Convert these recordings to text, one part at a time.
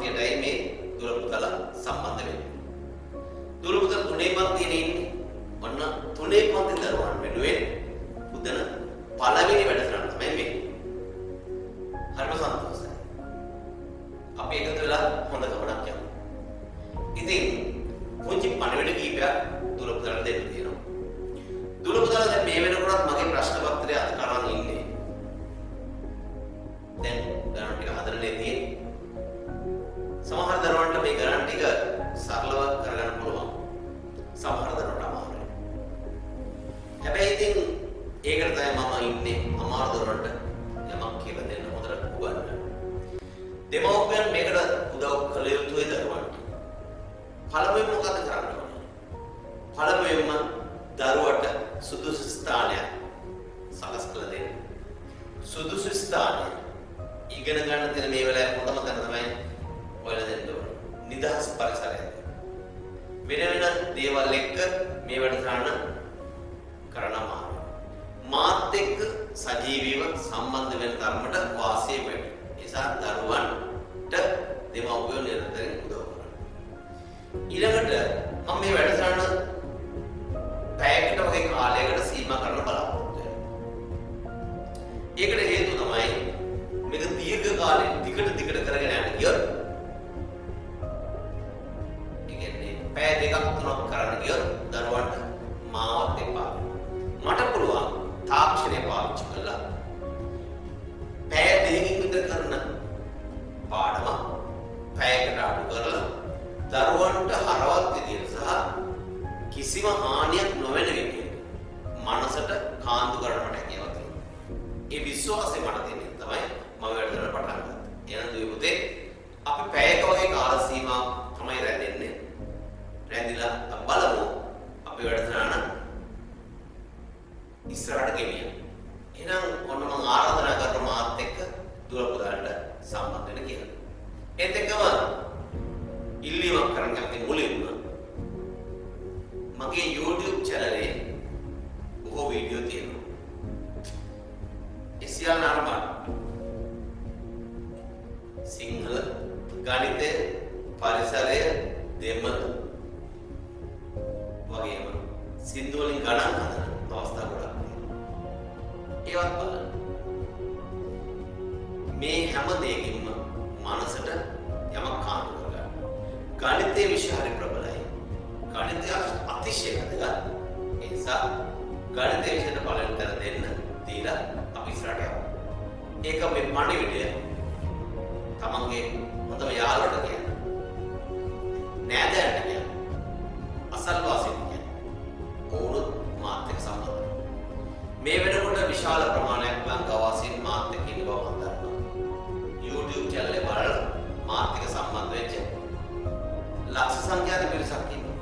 කට්ටියටයි මේ දුර පුතලා සම්බන්ධ වෙන්නේ. දුර පුතල තුනේ පන්තියේ ඉන්නේ. ඔන්න තුනේ පන්ති දරුවන් වෙනුවෙන් පුදන පළවෙනි වැඩසටහන තමයි මේ. හරිම සතුටුයි. අපි එකතු වෙලා හොඳ ගමනක් යමු. ඉතින් පුංචි පණිවිඩ කීපයක් දුර පුතලට දෙන්න තියෙනවා. දුර පුතලා දැන් මේ වෙනකොටත් මගේ ප්‍රශ්න පත්‍රය අත කරන් ඉන්නේ. දැන් ගණන් ටික හදලා තියෙන්නේ. සමහර දරුවන්ට මේ ගණන් ටික සරලව කරගන්න පුළුවන්. සමහර දරුවන්ට අමාරුයි. හැබැයි ඉතින් ඒකට තමයි මම ඉන්නේ. අමාරු දරුවන්ට යමක් කියලා දෙන්න හොඳට උගන්වන්න. දෙමව්පියන් මේකට උදව් කළ යුතුයි දරුවන්ට. පළමුවෙන් මොකද කරන්න ඕනේ? පළමුවෙන්ම දරුවට සුදුසු ස්ථානයක් සකස් කළ දෙන්න. සුදුසු ස්ථානය ඉගෙන ගන්න තියෙන මේ වෙලාවේ හොඳම තැන තමයි ඔයලා දෙන්න ඕනේ. නිදහස් පරිසරයක්. වෙන වෙන දේවල් එක්ක මේ වැඩසටහන කරන්න අමාරුයි. මාත් එක්ක සජීවීව සම්බන්ධ වෙන තරමට වාසිය වැඩි. ඒ නිසා දරුවන්ට දෙමව්පියෝ නිරන්තරයෙන් උදව් කරනවා. ඊළඟට මම මේ වැඩසටහන පැයකට වගේ කාලයකට සීමා කරන්න බලාපොරොත්තු වෙනවා. ඒකට හේතුව තමයි මේක දීර්ඝ කාලෙක දිගට කරගෙන යන්න ගියොත් පැය දෙකක් තුනක් කරන්න ගියොත් දරුවන්ට මාවත් එපා. මට පුළුවන් තාක්ෂණය පාවිච්චි කරලා පැය දෙකකින් විතර කරන පාඩම පැයකට අඩු කරලා දරුවන්ට හරවත් විදියට සහ කිසිම හානියක් නොවන විදියට මනසට කාන්දු කරන්නට හැකියාවක් තියෙනවා. ඒ විශ්වාසය මට දෙන්නේ තමයි මම වැඩසටහන පටන් ගත්තේ. එහෙනම් දුවේ පුතේ අපි පැයක වගේ කාල සීමාවක් තමයි රැඳෙන්නේ. රැඳිලා බලමු අපි වැඩසටහන ඉස්සරහට ගෙනියන්න. එහෙනම් ඔන්න මම ආරාධනා කරනවා මාත් එක්ක දුර පුතාලට සම්බන්ධ වෙන්න කියලා. ඒත් එක්කම ඉල්ලීමක් කරන්න අපි මුලින්ම මගේ YouTube channel එකේ බොහෝ වීඩියෝ තියෙනවා. ඒ සියල්ල නරඹන්න. සිංහල, ගණිතය, පරිසරය, දෙමළ වගේම සින්දු වලින් ගණන් හදන අවස්ථා ගොඩක් තියෙනවා. ඒවත් බලන්න. මේ හැම දෙයකින්ම මනසට යමක් කාන්දු කරගන්න. ගණිතයේ විෂය හරි ප්‍රබලයි. ගණිතය අතිශය වැදගත්. ඒ නිසා ගණිතයේ විෂයට බලන්න තැන දෙන්න දීලා අපි ඉස්සරහට යමු. ඒක මේ පණිවිඩය තමන්ගේ හොඳම යාළුවට කියන්න. නෑදෑයන්ට කියන්න. අසල්වාසීන්ට කියන්න. කවුරුත් මාත් එක්ක සම්බන්ධයි. මේ වෙනකොට විශාල ප්‍රමාණයක් ලංකාවාසීන් මාත් එක්ක ඉන්න බව මම දන්නවා. YouTube channel එක බලලා මාත් එක්ක සම්බන්ධ වෙච්ච ලක්ෂ සංඛ්‍යාත පිරිසක් ඉන්නවා.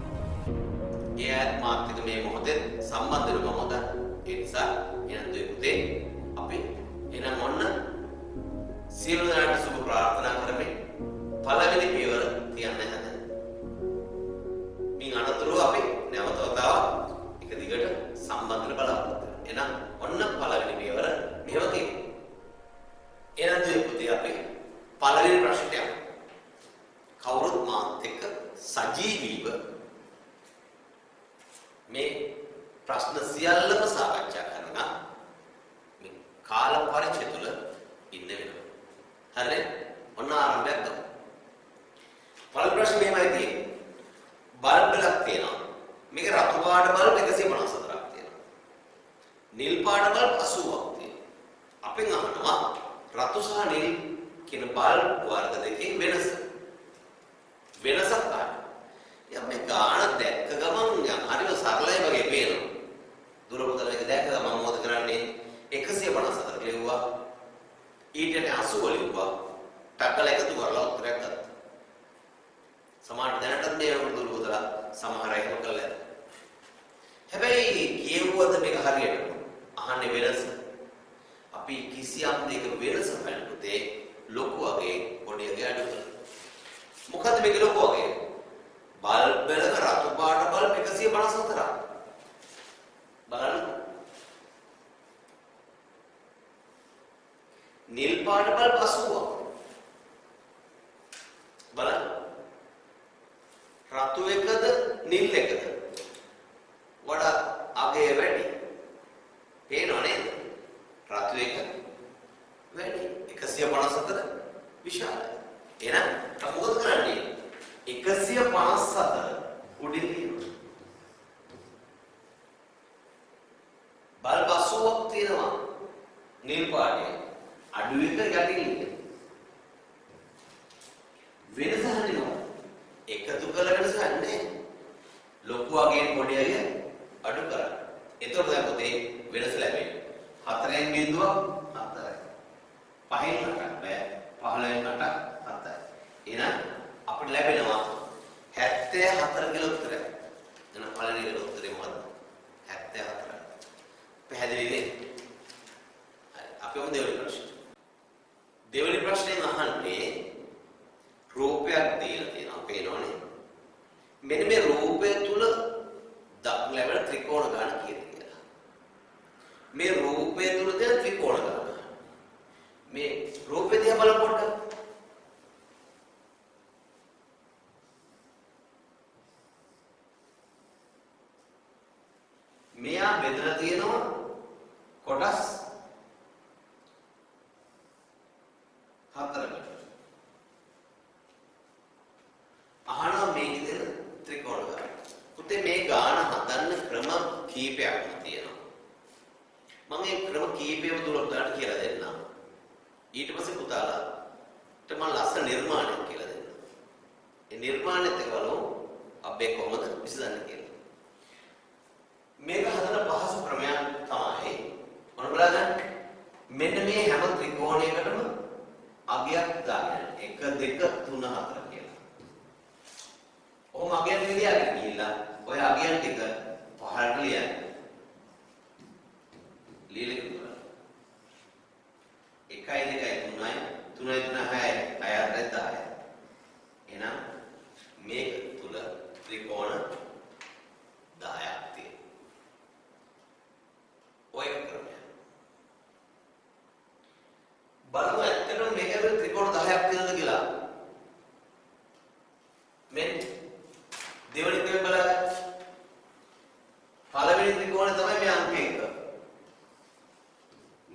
ඒ අයත් මාත් එක්ක මේ මොහොතේ සම්බන්ධ වෙනවා මම දන්නවා. ඒ නිසා එනන් දෙපුතේ අපි එනන් ඔන්න සියලු දෙනාට සුබ ප්‍රාර්ථනා කරමින් පළවෙනි පියවර තියන්න හදන්න. මින් අනතුරු අපි නැවත වතාවක් එක දිගට සම්බන්ධ වෙන්න බලාපොරොත්තු වෙනවා. එහෙනම් ඔන්න පළවෙනි පියවර මෙහෙම තියෙනවා. එහෙනම් දෙපුතේ අපි පළවෙනි ප්‍රශ්නයට යමු. කවුරුත් මාත් එක්ක සජීවීව මේ ප්‍රශ්න සියල්ලම සාකච්ඡා කරනවා. මේ කාල පරිච්ඡේද තුළ ඉන්න වෙනවා. හරිද? ඔන්න ආරම්භයක් ගමු. පළවෙනි ප්‍රශ්නේ මෙහෙමයි තියෙන්නේ. බල්බ් එකක් තියෙනවා. මේක රතු පාට බල්බ් 154ක් තියෙනවා. නිල් පාට බල්බ් 80ක් තියෙනවා. අපෙන් අහනවා රතු සහ නිල් කියන බල්බ් වර්ග දෙකේ වෙනස. වෙනසක් ගන්න. යම් මේ ගාන දැක්ක ගමන් හරිම සරලයි වගේ පේනවා. දුර පුතල එක දැක්ක ගමන් මොකද කරන්නේ? 154 ලියුවා. ඊට 80 ලියුවා. ටක්කල එකතු කරලා උත්තරයක් ගත්තා. සමහර දැනටත් මේ දුර පුතල සමහර අය එහෙම කළා. හැබැයි කියවුවද මේක හරියට අහන්නේ වෙනස. අපි කිසියම් දෙයක වෙනස හොයන පුතේ ලොකු වගේ පොඩි වගේ අඩු කරනවා. මොකද්ද මේක ලොකු වගේ? බල්බ් වල රතු පාට බල්බ් 154ක්. බලන්න. නිල් පාට බල්බ් 80ක්. අතර විශාලයි. එහෙනම් මොකද කරන්නේ? 157 උඩින් තියෙනවා. බල්බ 80ක් තියෙනවා. නිල් පාටේ. අඩු එක යටින්. වෙනස හරිනවා. එකතු කරලා වෙනස නැහැ. ලොකු වගේ පොඩි අය අඩු කරා. එතකොට දැන් පොතේ වෙනස ලැබෙන්නේ. 4න් බිඳුවක් 4යි. 5න් 8ක් බෑ. 15න් 8ක් 7යි. එහෙනම් අපිට ලැබෙනවා 74 කියලා උත්තරය. එහෙනම් පළවෙනි එක උත්තරේ මොකද්ද? 74. පැහැදිලිද? අපි මොකද දෙවෙනි ප්‍රශ්නේ? දෙවෙනි ප්‍රශ්නේ අහන්නේ රූපයක් දීලා තියෙනවා පේනවනේ. මෙන්න මේ රූපය තුල දක්න ලැබෙන ත්‍රිකෝණ ගාන කීයද කියලා. මේ රූපය තුල තියෙන ත්‍රිකෝණ ගාන. මේ රූපය දිහා බලන්න පොඩ්ඩක්. මෙයා බෙදලා තියෙනවා කොටස් 4කට. අහනවා මේකේ දෙන ත්‍රිකෝණ ගාන. පුතේ මේ ගාන හදන්න ක්‍රම කීපයක්ම තියෙනවා. මම මේ ක්‍රම කීපයම තුල උදාහරණ කියලා දෙන්නම්. ඊට පස්සේ පුතාලාට මම ලස්සන නිර්මාණයක් කියලා දෙන්නම්. ඒ නිර්මාණයත් එක්ක බලමු අපි කොහොමද විසඳන්නේ කියලා. මේක හදන පහසු ක්‍රමයක් තමයි මොන බලන්න මෙන්න මේ හැම ත්‍රිකෝණයකටම අගයක් දාන්න 1 2 3 4 කියලා. ඔහොම අගයන් විදියට ගිහිල්ලා ඔය අගයන් ටික පහළට ලියන්න. ලියලා ඉවරයි. 1 2 3යි 3 3 6යි 6 10යි. එහෙනම් මේක තුල ත්‍රිකෝණ 10ක් තියෙනවා. ඔය ක්‍රමය. බලමු ඇත්තටම මේකේ ත්‍රිකෝණ 10ක් තියෙනවද කියලා. මෙන්න දෙවෙනි එක බලන්න. පළවෙනි ත්‍රිකෝණය තමයි මේ අංක 1.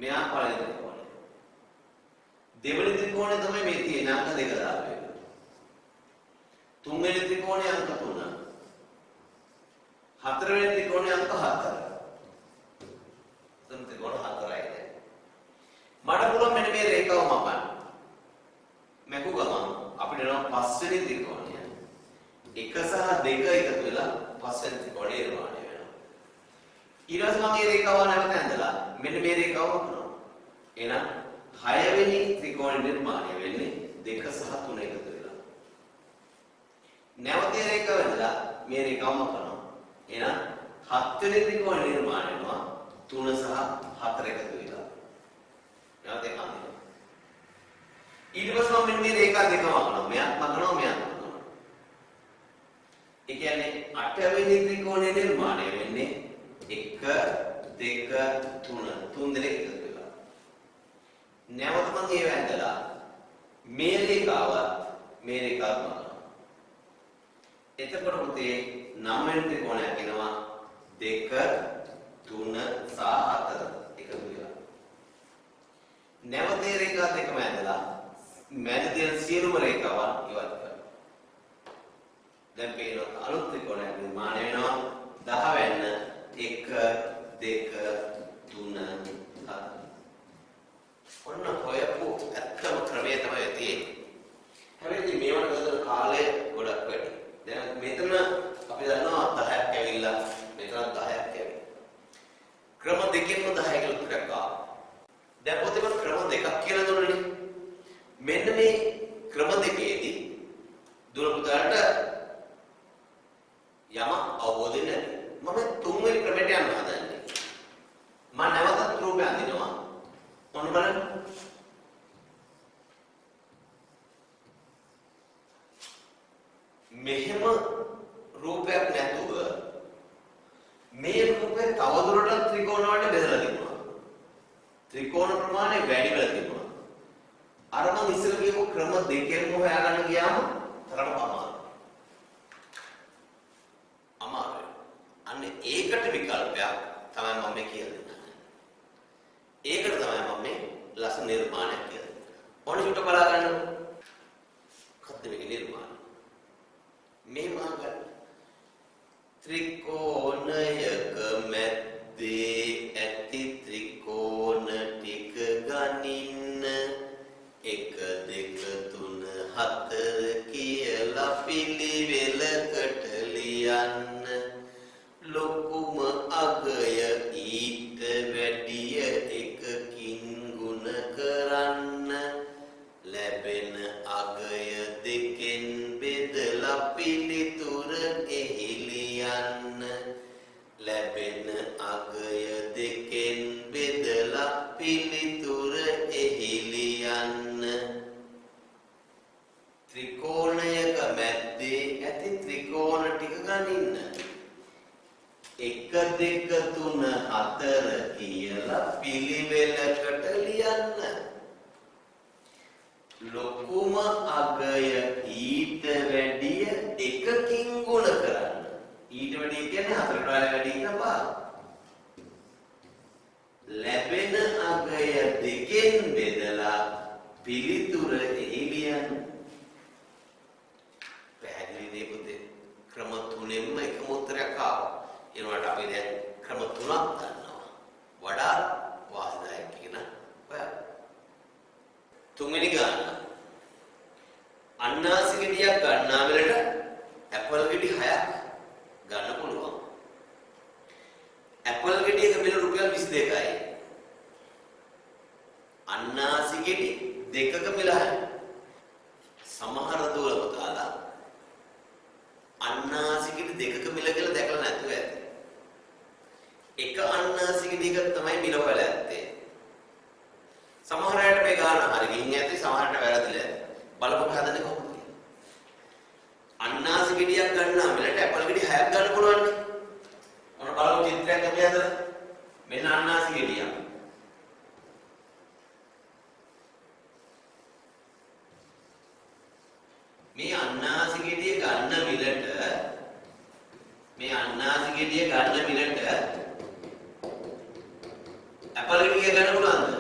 මෙයා පළවෙනි ත්‍රිකෝණය. දෙවෙනි ත්‍රිකෝණය තමයි මේ තියෙන අංක 2 දාලා. තුන්වෙනි ත්‍රිකෝණය අංක 3. හතරවෙනි ත්‍රිකෝණය අංක 4. ත්‍රිකෝණ 4යි. මට පුළුවන් මෙන්න මේ රේඛාව මපන්න. මැකු ගමන් අපිට එනවා පස්වෙනි ත්‍රිකෝණය. 1 සහ 2 එකතු වෙලා පස්වෙනි ත්‍රිකෝණය නිර්මාණය වෙනවා. ඊට පස්සේ මම මේ රේඛාව නැවත ඇඳලා මෙන්න මේ රේඛාව මපනවා. එහෙනම් 6 වෙනි ත්‍රිකෝණය නිර්මාණය වෙන්නේ 2 සහ 3 එකතු වෙලා. නැවත මේ රේඛාව ඇඳලා මේ රේඛාව මපනවා. එහෙනම් 7 වෙනි ත්‍රිකෝණය නිර්මාණය වෙනවා 3 සහ 4 එකතු වෙලා. නැවත ඒක අඳිනවා. ඊට පස්සේ මම මේ රේඛා දෙක මකනවා. මෙයක් මකනවා මෙයක් මකනවා. ඒ කියන්නේ 8 වෙනි ත්‍රිකෝණය නිර්මාණය වෙන්නේ 1 2 3 තුන් දෙනෙක් එකතු වෙලා. නැවත මම ඒව ඇඳලා මේ රේඛාවත් මේ රේඛාවත් මකනවා. එතකොට පුතේ 9 වෙනි ත්‍රිකෝණයක් එනවා 2 3 සහ 4 එකතු වෙලා. නැවත රේඛා දෙකම ඇදලා මැද තියෙන සියලුම රේඛාවන් ඉවත් කරනවා. දැන් පේන අලුත් ත්‍රිකෝණයක් නිර්මාණය වෙනවා 10 වෙන්න 1 2 3 4. ඔන්න හොයපු ඇත්තම ක්‍රමය තමයි තියෙන්නේ. හැබැයි මේවට ගත කාලය ගොඩක් වැඩි. දැන් මෙතන අපි දන්නවා 10ක් ඇවිල්ලා මෙතන 10ක් ඇවිල්ලා. ක්‍රම දෙකෙන්ම 10 කියලා උත්තරයක් ආවා. දැන් පොතේ මම ක්‍රම දෙකක් කියලා දුන්නානේ. මෙන්න මේ ක්‍රම දෙකේදී දුර පුතාට යම අවබෝධ නැහැ. මම තුන්වෙනි ක්‍රමයට යන්න හදන්නේ. මම නැවතත් රූපය අඳිනවා. මොන බලන්න. මෙහෙම රූපයක් නැතුව මේ රූපය තවදුරටත් ත්‍රිකෝණ වලට බෙදලා තිබුණා. ත්‍රිකෝණ ප්‍රමාණය වැඩි වෙලා තිබුණා. අර මම ඉස්සර කියපු ක්‍රම දෙකෙන්ම හොයාගන්න ගියාම තරම අමාරුයි. අන්න ඒකට විකල්පයක් තමයි මම කියලා දෙන්නේ. ඒකට තමයි මම මේ ලස්සන නිර්මාණයක් කියලා දෙන්නේ. ඕන චුට්ට බලා ගන්න. මොකද්ද මේකේ නිර්මාණ? මේ මා ගන්න. ත්‍රිකෝණයක මැද්දේ ඇති ත්‍රිකෝණ ටික ගනින්න. 1 2 3 4 කියලා පිළිවෙලකට ලියන්න. ලොකුම අගය ඊට වැඩිය එකකින් ගුණ කරන්න. ලැබෙන අගය දෙකෙන් බෙදලා පිළිතුර එහි ලියන්න. ලැබෙන අගය දෙකෙන් බෙදලා පිළිතුර එහි ලියන්න. ත්‍රිකෝණයක මැද්දේ ඇති ත්‍රිකෝණ ටික ගනින්න. 1 2 3 4 කියලා පිළිවෙලකට ලියන්න. ලොකුම අගය ඊට වැඩිය එකකින් ගුණ කරන්න. ඊට වැඩිය කියන්නේ 4ට වඩා වැඩි කියලා. ලැබෙන අගය දෙකෙන් බෙදලා පිළිතුර එහි ලියන්න. පැහැදිලි නේ පුතේ? ක්‍රම තුනෙන්ම එකම උත්තරයක් ආවා. ඒනවට අපි දැන් ක්‍රම තුනක් ගන්නවා. වඩා වාසිදායක කියන ඔයා. තුන්වෙනි ගාන. අන්නාසි ගෙඩියක් ගන්නා වෙලට ඇපල් ගෙඩි 6ක් ගන්න පුළුවන්. ඇපල් ගෙඩියක මිල රුපියල් 22යි. අන්නාසි ගෙඩි දෙකක මිල 6යි. සමහර දුවල පුතාලා අන්නාසි ගෙඩි දෙකක මිල කියලා දැකලා නැතුව ඇති. එක අන්නාසි ගෙඩියක තමයි මිල වල ඇත්තේ. සමහර අයට මේ ගාන හරි ගිහින් ඇති, සමහරට වැරදිලා ඇති. බලපොක හදන්නේ කොහොමද කියලා. අන්නාසි ගෙඩියක් ගන්නා මිලට ඇපල් ගෙඩි 6ක් ගන්න පුළුවන් නේ. මොන බලමු චිත්‍රයක් අපි හදලා. මෙන්න අන්නාසි ගෙඩියක්. මේ අන්නාසි ගෙඩිය ගන්න මිලට ඇපල් ගෙඩිය ගන්න පුළුවන්ද?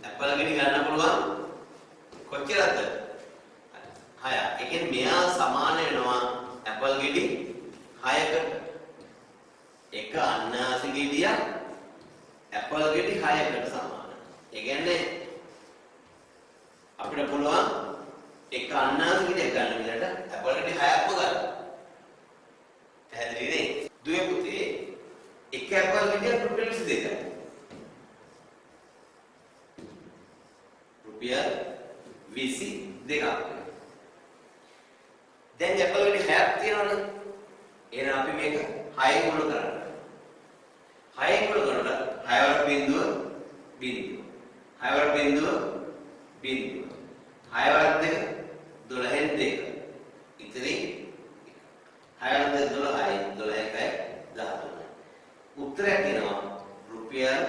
ඇපල් ගෙඩි ගන්න පුළුවන් කොච්චරද? 6. ඒ කියන්නේ මෙයා සමාන වෙනවා ඇපල් ගෙඩි 6කට. එක අන්නාසි ගෙඩියක් ඇපල් ගෙඩි 6කට සමානයි. ඒ කියන්නේ අපිට පුළුවන් එක අන්නාසි ගෙඩියක් ගන්න මිලට ඇපල් ගෙඩි 6ක්ම ගන්න. පැහැදිලි නේ? දුවේ පුතේ එක ඇපල් ගෙඩියක් රුපියල් 22යි. රුපියල් 22ක්. දැන් ඇපල් ගෙඩි 6ක් තියෙනවනේ. එහෙනම් අපි මේක 6ෙන් ගුණ කරන්න. 6ෙන් ගුණ කරලා 6 වර බිංදුව බිංදුව. 6 වර බිංදුව බිංදුව. 6 වර 2 12න් 2. ඉතිරි 6 වර 2 12යි 12යි 13. උත්තරයක් එනවා රුපියල්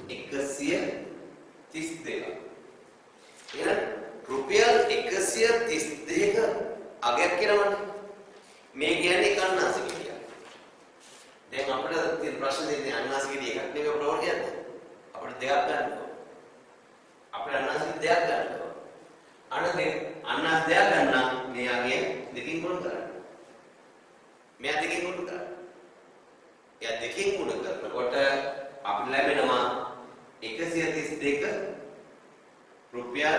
132ක්. එහෙනම් රුපියල් 132ක අගයක් කියනවනේ. මේ කියන්නේ අන්නාසි ගෙඩියක්. දැන් අපිට තියෙන ප්‍රශ්නේ දෙන්නේ අන්නාසි ගෙඩිය එකක් නෙවෙයි අපිට ඕන කියන්නේ. අපිට දෙකක් ගන්න ඕන. අපිට අන්නාසි දෙකක් ගන්න ඕන. අන්නාසි දෙකක් ගන්න මෙයාගේ දෙකින් ගුණ කරන්න. මෙයා දෙකින් ගුණ කරන්න. එයා දෙකින් ගුණ කරනකොට අපිට ලැබෙනවා 132 රුපියල්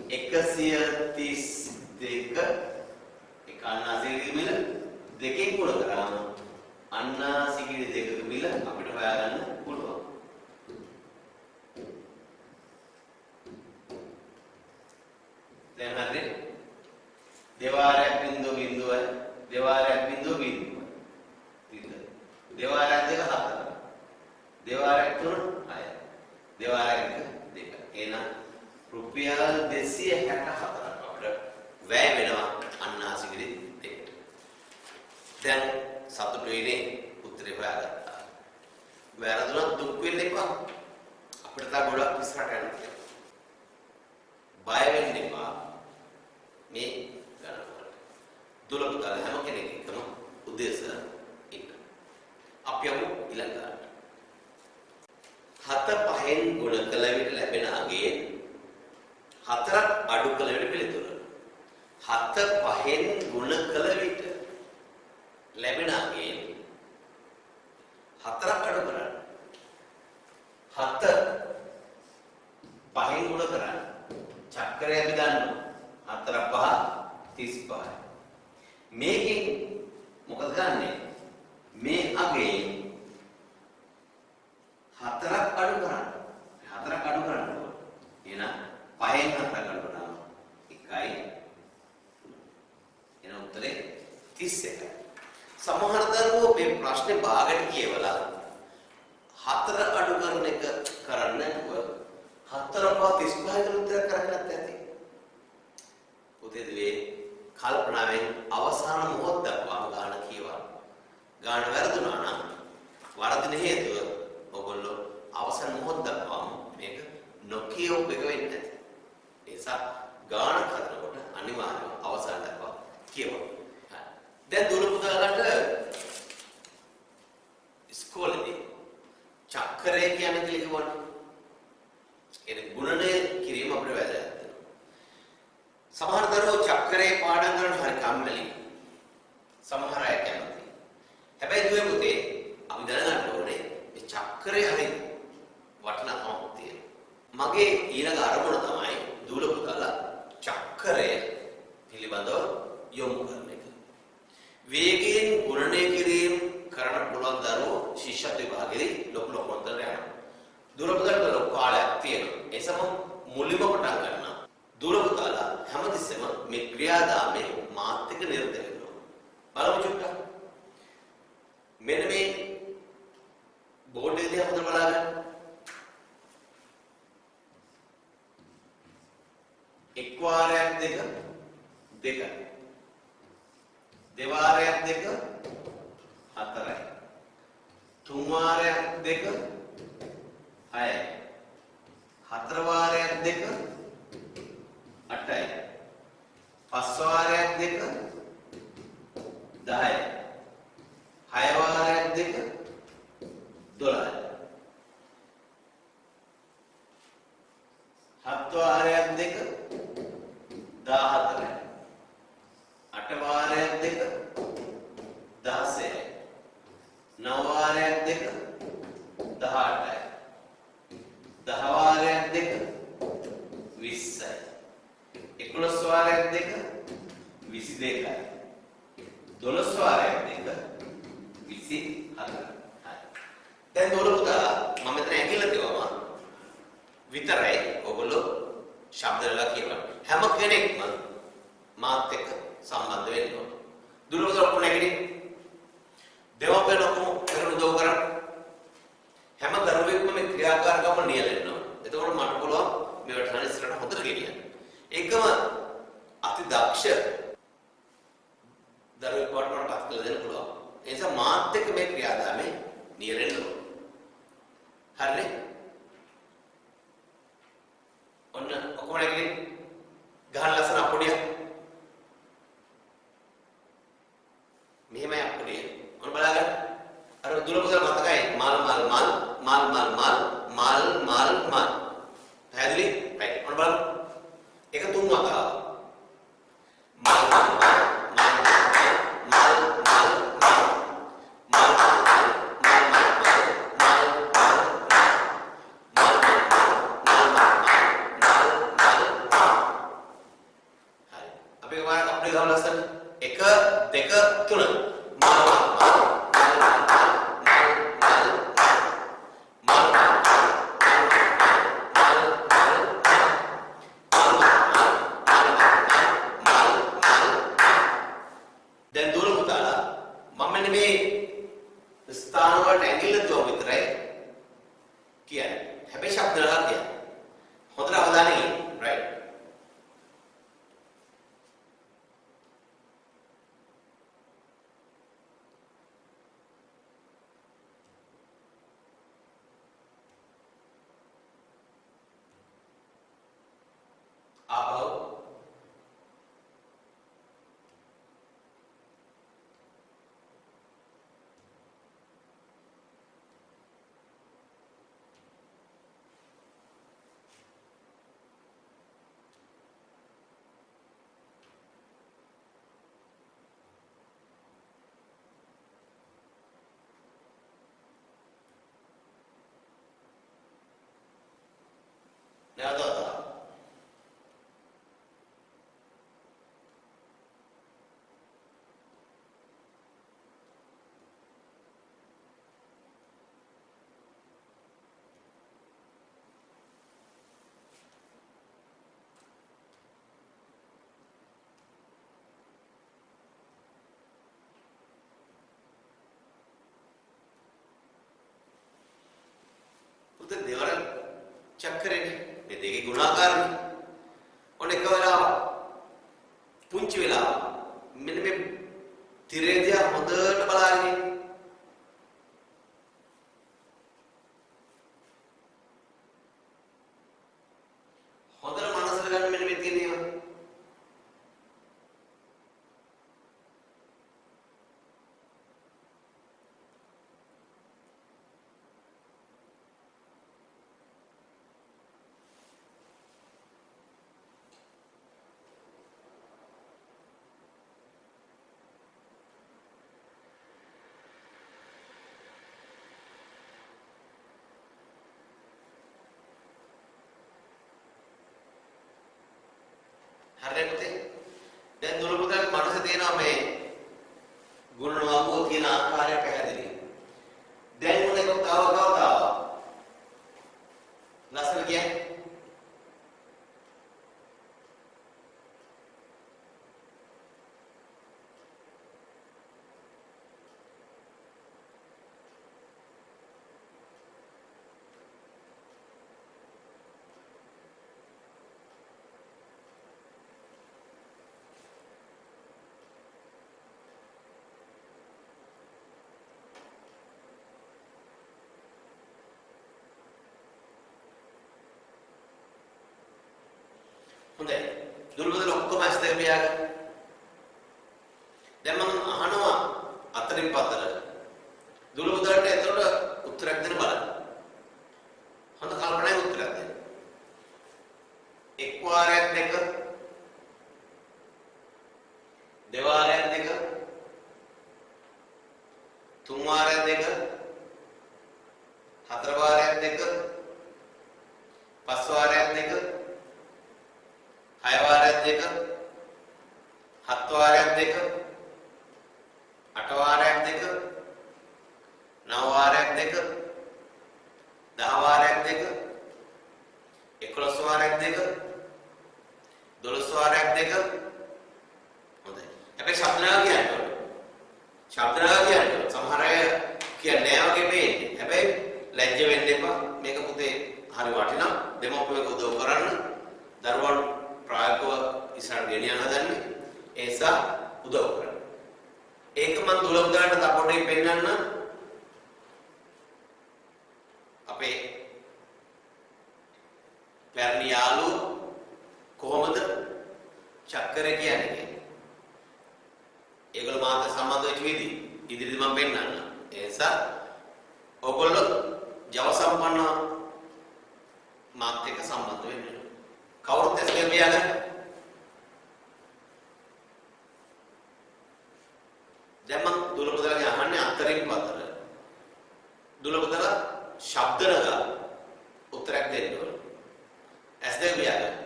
132 එක අන්නාසි ගෙඩි මිල දෙකෙන් ගුණ කරාම අන්නාසි ගෙඩි දෙකක මිල අපිට හොයාගන්න පුළුවන්. දැන් හරිද? දෙවාරයක් බිංදුව බිංදුවයි දෙවාරයක් බිංදුව බිංදුවයි. දෙවාරයක් දෙක 4. දෙවාරයක් 3 6. දෙවාරයක් 2. එහෙනම් රුපියල් 264ක් අපිට වැය වෙනවා අන්නාසි ගෙඩි දෙකට. දැන් සතුටු වෙන්නේ උත්තරේ හොයාගත්තා. වැරදුනොත් දුක් වෙන්න එපා. අපිට තා ගොඩක් ඉස්සරහට යන්න තියෙනවා. බය වෙන්න එපා. මේ ගණන්වලට. දුලපතල හැම කෙනෙක් එකම උදේස ඉන්න. අපි යමු ඊළඟට. 7 5න් ගුණ කළ විට ලැබෙන අගයෙන් 4ක් අඩු කළ විට පිළිතුර. 7 5න් ගුණ කළ විට ලැබෙන අගයෙන් 4ක් අඩු කරන්න. 7 5න් ගුණ කරන්න. චක්‍රය අපි දන්නවා. 4 5 35. මේකෙන් මොකද කරන්නේ? මේ අගයෙන් 4ක් අඩු කරන්න. 4ක් අඩු කරන්න ඕන. එහෙනම් 5න් 4ක් අඩු කරනවා. 1යි. එන උත්තරේ 31යි. සමහර දරුවෝ මේ ප්‍රශ්නේ භාගයට කියවලා 4 අඩු කරන එක කරන්නේ නැතුව 4 පහ 35 කට උත්තර කරගන්නත් ඇති. පුතේ දිවේ කල්පනාවෙන් අවසාන මොහොත දක්වාම ගාන කියවන්න. ගාන වැරදුනා නම් වරදින හේතුව ඔයගොල්ලෝ අවසාන මොහොත දක්වාම මේක නොකියව එක වෙන්නේ නැති. ඒ නිසා ගාන කරනකොට අනිවාර්යයෙන්ම අවසාන දක්වා කියවන්න. දැන් දුර පුතාලට ඉස්කෝලේදී චක්‍රය කියන්නේ කියලා කිව්වනේ. ඒක ගුණණය කිරීම අපිට වැදගත්. සමහර දරුවෝ චක්‍රේ පාඩම් කරන හරි කම්මැලි. සමහර අය කැමති. හැබැයි දුවේ පුතේ අපි දැනගන්න ඕනේ මේ චක්‍රේ හරි වටිනාකමක් තියෙනවා. මගේ ඊළඟ අරමුණ තමයි දුර පුතාලා චක්‍රය පිළිබඳව යොමු කරන එක. වේගයෙන් ගුණණය කිරීම කරන්න පුළුවන් දරුවෝ ශිෂ්‍යත්ව විභාගයේදී ලොකු අන්තර යනවා. දුර පුතාලට ලොකු කාලයක් තියෙනවා. ඒ සම මුලින්ම පටන් ගන්නවා. දුර පුතාලා හැමතිස්සෙම මේ ක්‍රියාදාමයේ මාත් එක්ක නිරත වෙනවා. බලමු චුට්ටක්. මෙන්න මේ බෝඩ් එකේ හොඳට බලන්න. එක් වාරයක් දෙක දෙකයි. දෙවාරයක් දෙක හතරයි. තුන් වාරයක් දෙක හයයි. හතර වාරයක් දෙක 8යි. 5 වාරයක් දෙක 10යි. 6 වාරයක් දෙක 12යි. 7 වාරයක් දෙක 14යි. 8 වාරයක් දෙක 16යි. 9 වාරයක් දෙක 18යි. 10 වාරයක් දෙක 20යි. 11 වාරයක් දෙක 22යි. 12 වාරයක් දෙක 24යි. දැන් දොර පුතා මම මෙතන ඇඟිල්ල තියවම විතරයි ඔයගොල්ලෝ ශබ්ද වල කියවන්න. හැම කෙනෙක්ම මාත් එක්ක සම්බන්ධ වෙන්න ඕන. දොර පුතා කොහොමද නැගිටින්නේ? දෙවපෙන කොහොම කරන දෝ කරන්නේ? හැම දරුවෙක්ම මේ ක්‍රියාකාරකම නියැලෙන්න ඕන. එතකොට මට පුළුවන් මේවට හරියට හොඳට ගෙනියන්න. ඒකම අති දක්ෂ දරුවෙක් වඩ පත් කළ දෙන්න පුළුවන්. ඒ නිසා මාත් එක්ක මේ ක්‍රියාදාමයේ නියැලෙන්න ඕන. හරිනේ? ඔන්න ඔක්කොම නැගිටින්න. ගහන ලස්සන අපොඩිය. මෙහෙමයි අපොඩිය. ඔන්න බලන්න. අර දුර පුතල මතකයි මල් මල් මල් මල් මල් මල් මල් මල් මල්. පැහැදිලි? right. ඔන්න බලන්න. ඒක තුන් වතාවක්. මල් මල් මල් මල් මල් එක දෙක තුන දැන් දුර පුතාලා මම මෙන්න මේ ස්ථාන වලට ඇඟිල්ල දුව විතරයි කියන්නේ. හැබැයි ශබ්ද නලා කියන්නේ. හොඳට අවධානය යොමු. right. आभव චක්‍රෙනේ. මේ දෙකේ ගුණාකාරනේ. ඔන්න එක වෙලාවක් පුංචි වෙලාවක් මෙන්න මේ තිරේ දිහා හොඳට බලාගෙන ඉන්න. හොඳට මනසට ගන්න මෙන්න මේ තියෙන ඒවා. හරියට දැන් දුරපුතාගේ මනසේ තියෙනවා මේ ගුණනාමෝ කියන ආකාරය පැහැදිලි. දැන් මොන එක තව ලස්සන කියන්නේ හොඳයි. දුර්වල ඔක්කොම ඇස් දෙක පියාගන්න. දැන් මම අහනවා අතරින් පතර. දුර්වලට එතකොට උත්තරයක් දෙන්න බලන්න. හොඳ කල්පනාවෙන් උත්තරයක් දෙන්න. එක් වාරයක් දෙක දෙවාරයක් දෙක තුන් වාරයක් දෙක හතර වාරයක් දෙක පස් වාරයක් දෙක 6 වාරයක් දෙක 7 වාරයක් දෙක 8 වාරයක් දෙක 9 වාරයක් දෙක 10 වාරයක් දෙක 11 වාරයක් දෙක 12 වාරයක් දෙක හොඳයි. හැබැයි ශබ්දනාව කියන්නේ ශබ්දනාව කියන්නේ සමහර අය කියන්නේ නෑ වගේ වෙන්නේ. හැබැයි ලැජ්ජ වෙන්න එපා. මේක පුතේ හරි වටිනා. දෙමව්පියෝ උදව් කරන්න. දරුවන් ප්‍රායෝගිකව ඉස්සරහට ගෙනියන්න හදන්නේ. ඒ නිසා උදව් කරන්න. ඒක මම දුලබ්දාට තපොටේ පෙන්නන්න. අපේ පැරණි යාළුවෝ කොහොමද චක්‍රය කියන්නේ? ඒගොල්ලෝ මාත් සම්බන්ධ වෙච්ච විදිහ ඉදිරියට මම පෙන්නන්න. ඒ නිසා ඔයගොල්ලෝ ජව සම්පන්න මාත් එක්ක සම්බන්ධ වෙන්න. කවුරුත් ඇස් දෙක පියාගන්න. දැන් මම දුලපදලගේ අහන්නේ අතරින් පතර. දුලපදල ශබ්ද නගා උත්තරයක් දෙන්න ඕන. ඇස් දෙක පියාගන්න.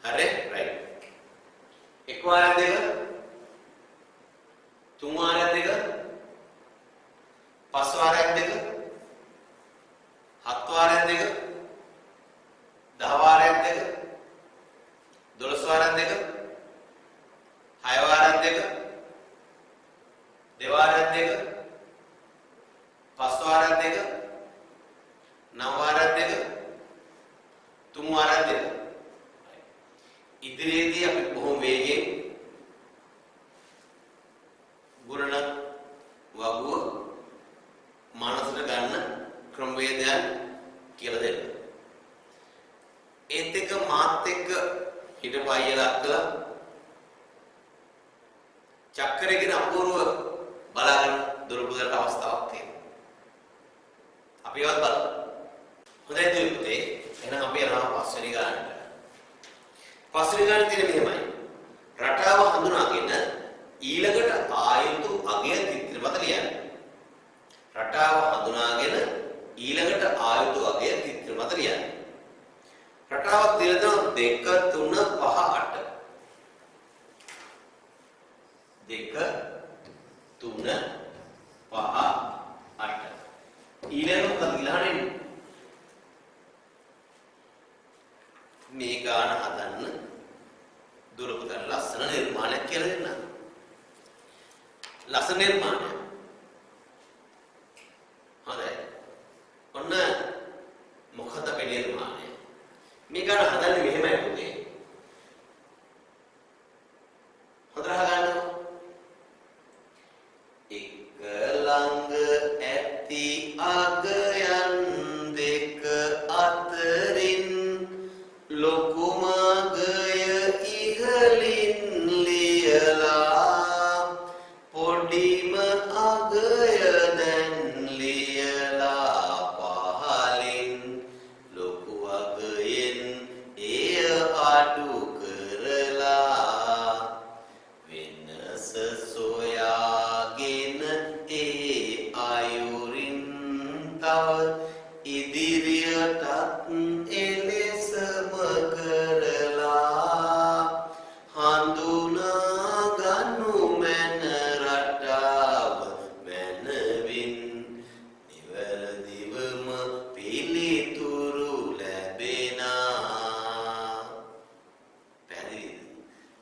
හරි? රයිට්. එක් වාරයක් දෙක තුන් වාරයක් දෙක පස් වාරයක් දෙක හත් වාරයක් දෙක 10 වාරයක් දෙක 12 වාරයක් දෙක 6 වාරයක් දෙක දෙවාරයක් දෙක පස් වාරයක් දෙක 9 වාරයක් දෙක තුන් වාරයක් දෙක ඉදිරියේදී අපි බොහොම වේගයෙන් ගුණන වගුව මානසික ගන්න ක්‍රමවේදයන් කියලා දෙන්න. ඒත් එක මාත් එක්ක හිටපු අයියලා අක්කලා චක්‍රේ කියන අපූර්ව බලාගෙන දුර්බලට අවස්ථාවක් තියෙනවා. අපි ඒවත් බලමු. හොඳයි දුර්බලේ. එහෙනම් අපි යනවා පස්වෙනි ගානට. පස්වෙනි ගානේ තියෙන්නේ මෙහෙමයි. රටාව හඳුනාගෙන ඊළඟට ආයුතු අගය තිත්‍රපත ලියන්න. රටාව හඳුනාගෙන ඊළඟට ආයුතු අගය තිත්‍රපත ලියන්න. රටාවක් තියෙනවා 2 3 5 8. 2 3 5 8. ඊළඟට මොකද ඉලහන්නේ? මේ ගාන හදන්න දුරපතන ලස්සන නිර්මාණයක් කියලා දෙන්න. ලස්සන නිර්මාණය. හොඳයි. ඔන්න මොකද මේ නිර්මාණය? මේ ගාන හදන්නේ මෙහෙමයි පුතේ. හොඳට අහගන්න. එක ළඟ ඇති අගයන් දෙක අතරින් ලොකුම අගය ඉහළින් ලියලා පොඩිම අගය දැන් ලියලා පහළින් ලොකු අගයෙන් එය අඩු කරලා වෙනස සොයාගෙන ඒ අයුරින් තව ඉදිරියටත් එලෙසම කරලා හඳුනා ගනු මැන රටාව මැනවින් නිවැරදිවම පිළිතුරු ලැබෙනා. පැහැදිලිද?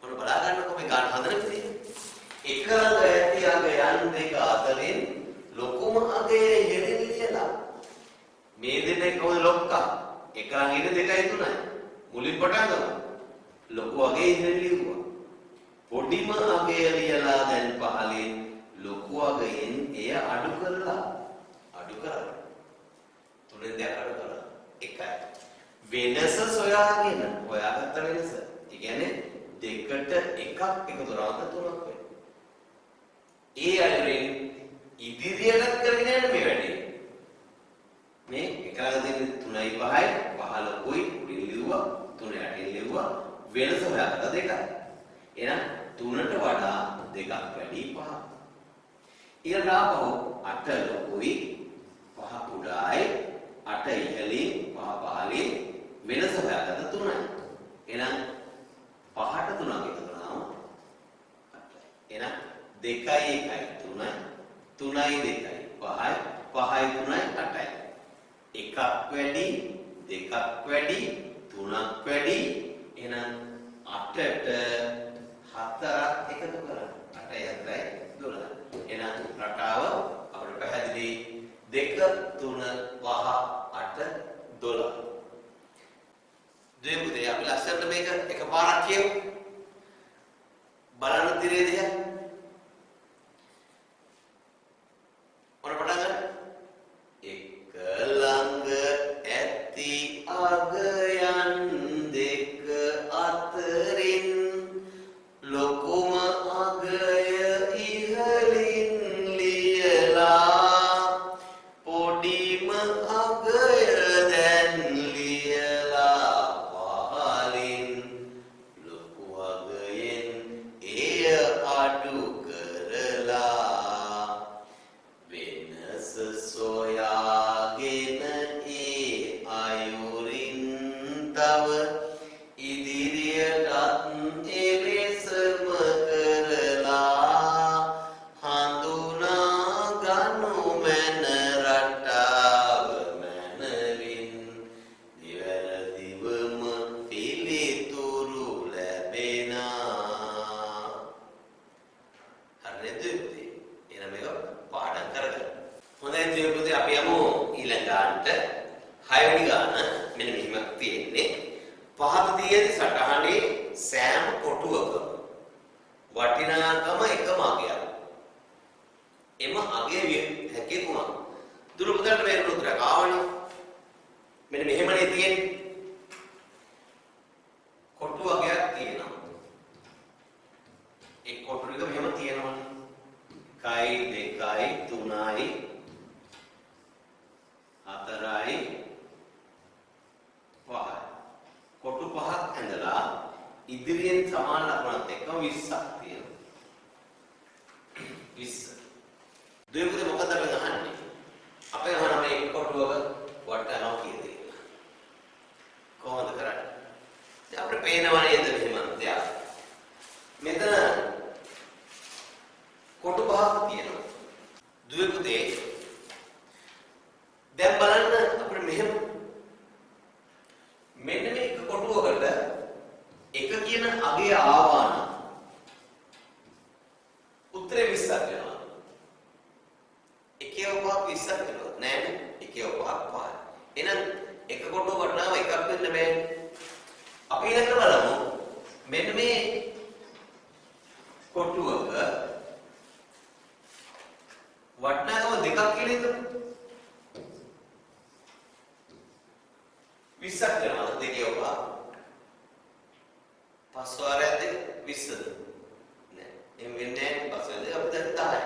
මොන බලා ගන්නකො මේ ගාන හදන විදිහ. එක ළඟ ඇති අගයන් දෙක අතරින් ලොකුම අගය ඉහළින් ලියලා මේ දෙන්නේ කොහොමද ලොක්කා? එක ළඟ ඉන්න 2යි 3යි. මුලින් පටන් ගමු. ලොකු අගේ ඉහළින් ලියුවා. පොඩිම අගය ලියලා දැන් පහළින් ලොකු අගයෙන් එය අඩු කරලා තුනෙන් දෙයක් අඩු කරලා 1යි. වෙනස සොයාගෙන හොයාගත්ත වෙනස. ඒ කියන්නේ දෙකට එකක් එකතු කරාම 3ක් වෙනවා. ඒ අයුරින් ඉදිරියට කරගෙන යන මේ වැඩේ. මේ එකලඟ දෙන්නේ 3යි 5යි 5 ලොකුයි උඩින් ලිව්වා 3 යටින් ලිව්වා වෙනස හොයාගත්ත 2යි. එහෙනම් 3ට වඩා 2ක් වැඩි 5. ඊළඟ ආපහු 8 ලොකුයි 5 කුඩායි 8 ඉහළින් 5 පහළින් වෙනස හොයාගත්ත 3යි. එහෙනම් 5ට 3ක් එකතු කරාම 8යි. එහෙනම් 2යි 1යි 3යි 3යි 2යි 5යි 5යි 3යි 8යි. එකක් වැඩි දෙකක් වැඩි තුනක් වැඩි එහෙනම් 8ට 4ක් එකතු කරා 8යි 4යි 12. එහෙනම් රටාව අපිට පැහැදිලි 2 3 5 8 12. දෙමුදේ අපි ලස්සනට මේක එකපාරක් කියමු. බලන්න තිරේ දිහා. මොන පටන් ගන්න? එක ළඟ ඇති අගයන් දෙක අතරින් ලොකුම අගය ඉහළින් ලියලා පොඩිම අගය දැන් ලියලා පහළින් ලොකු අගයෙන් එය අඩු කරලා වෙනස සොයාගෙන ඒ අයුරින් තව ඉදිරියටත් එලෙසම කරලා හඳුනා ගනු මැන රටාව මැනවින් නිවැරදිවම පිළිතුරු ලැබෙනා. හරිද? එහෙනම් මේක පාඩම් කරගන්න. හොඳයි දෙවියන්ගේ අපි යමු ඊළඟ ගානට. 6 වෙනි ගාන මෙන්න මෙහිම තියෙන්නේ. පහත තියෙන සටහනේ සෑම කොටුවකම වටිනාකම එකම අගයක්. එම අගය විය හැකි කුමක්? දුරපතට මේ උත්තරයක් ආවනේ. මෙන්න මෙහෙමනේ තියෙන්නේ. කොටු අගයක් තියෙනවා. ඒ කොටු එක මෙහෙම තියෙනවනේ. 1යි 2යි 3යි 4යි 5යි. කොටු 5ක් ඇඳලා ඉදිරියෙන් සමාන ලකුණත් එක්ක 20ක් තියෙනවා. 20. දෙවියන්ගේ මොකද අපි අහන්නේ? අපේ අහන මේ කොටුවක වටනවා කීයද කියලා. කොහොමද කරන්නේ? දැන් අපිට පේනවා නේද මෙහෙම දෙයක්. මෙතන කොටු 5ක් තියෙනවා. දුවේ පුතේ දැන් බලන්න අපිට මෙහෙම මෙන්න මේ එක කොටුවකට එක කියන අගය ආවා නම් උත්තරේ 20ක් වෙනවා. එකේ උපහාර 20ක් වෙනවා. නෑනේ. එකේ උපහාර 5. එහෙනම් එක කොටුවකට නම් එකක් වෙන්න බෑනේ. මම දෙකියවා පස්වාරයද 20ද නෑ එම් වෙන්නේ පස්වාරයද අපි දැන් 10යි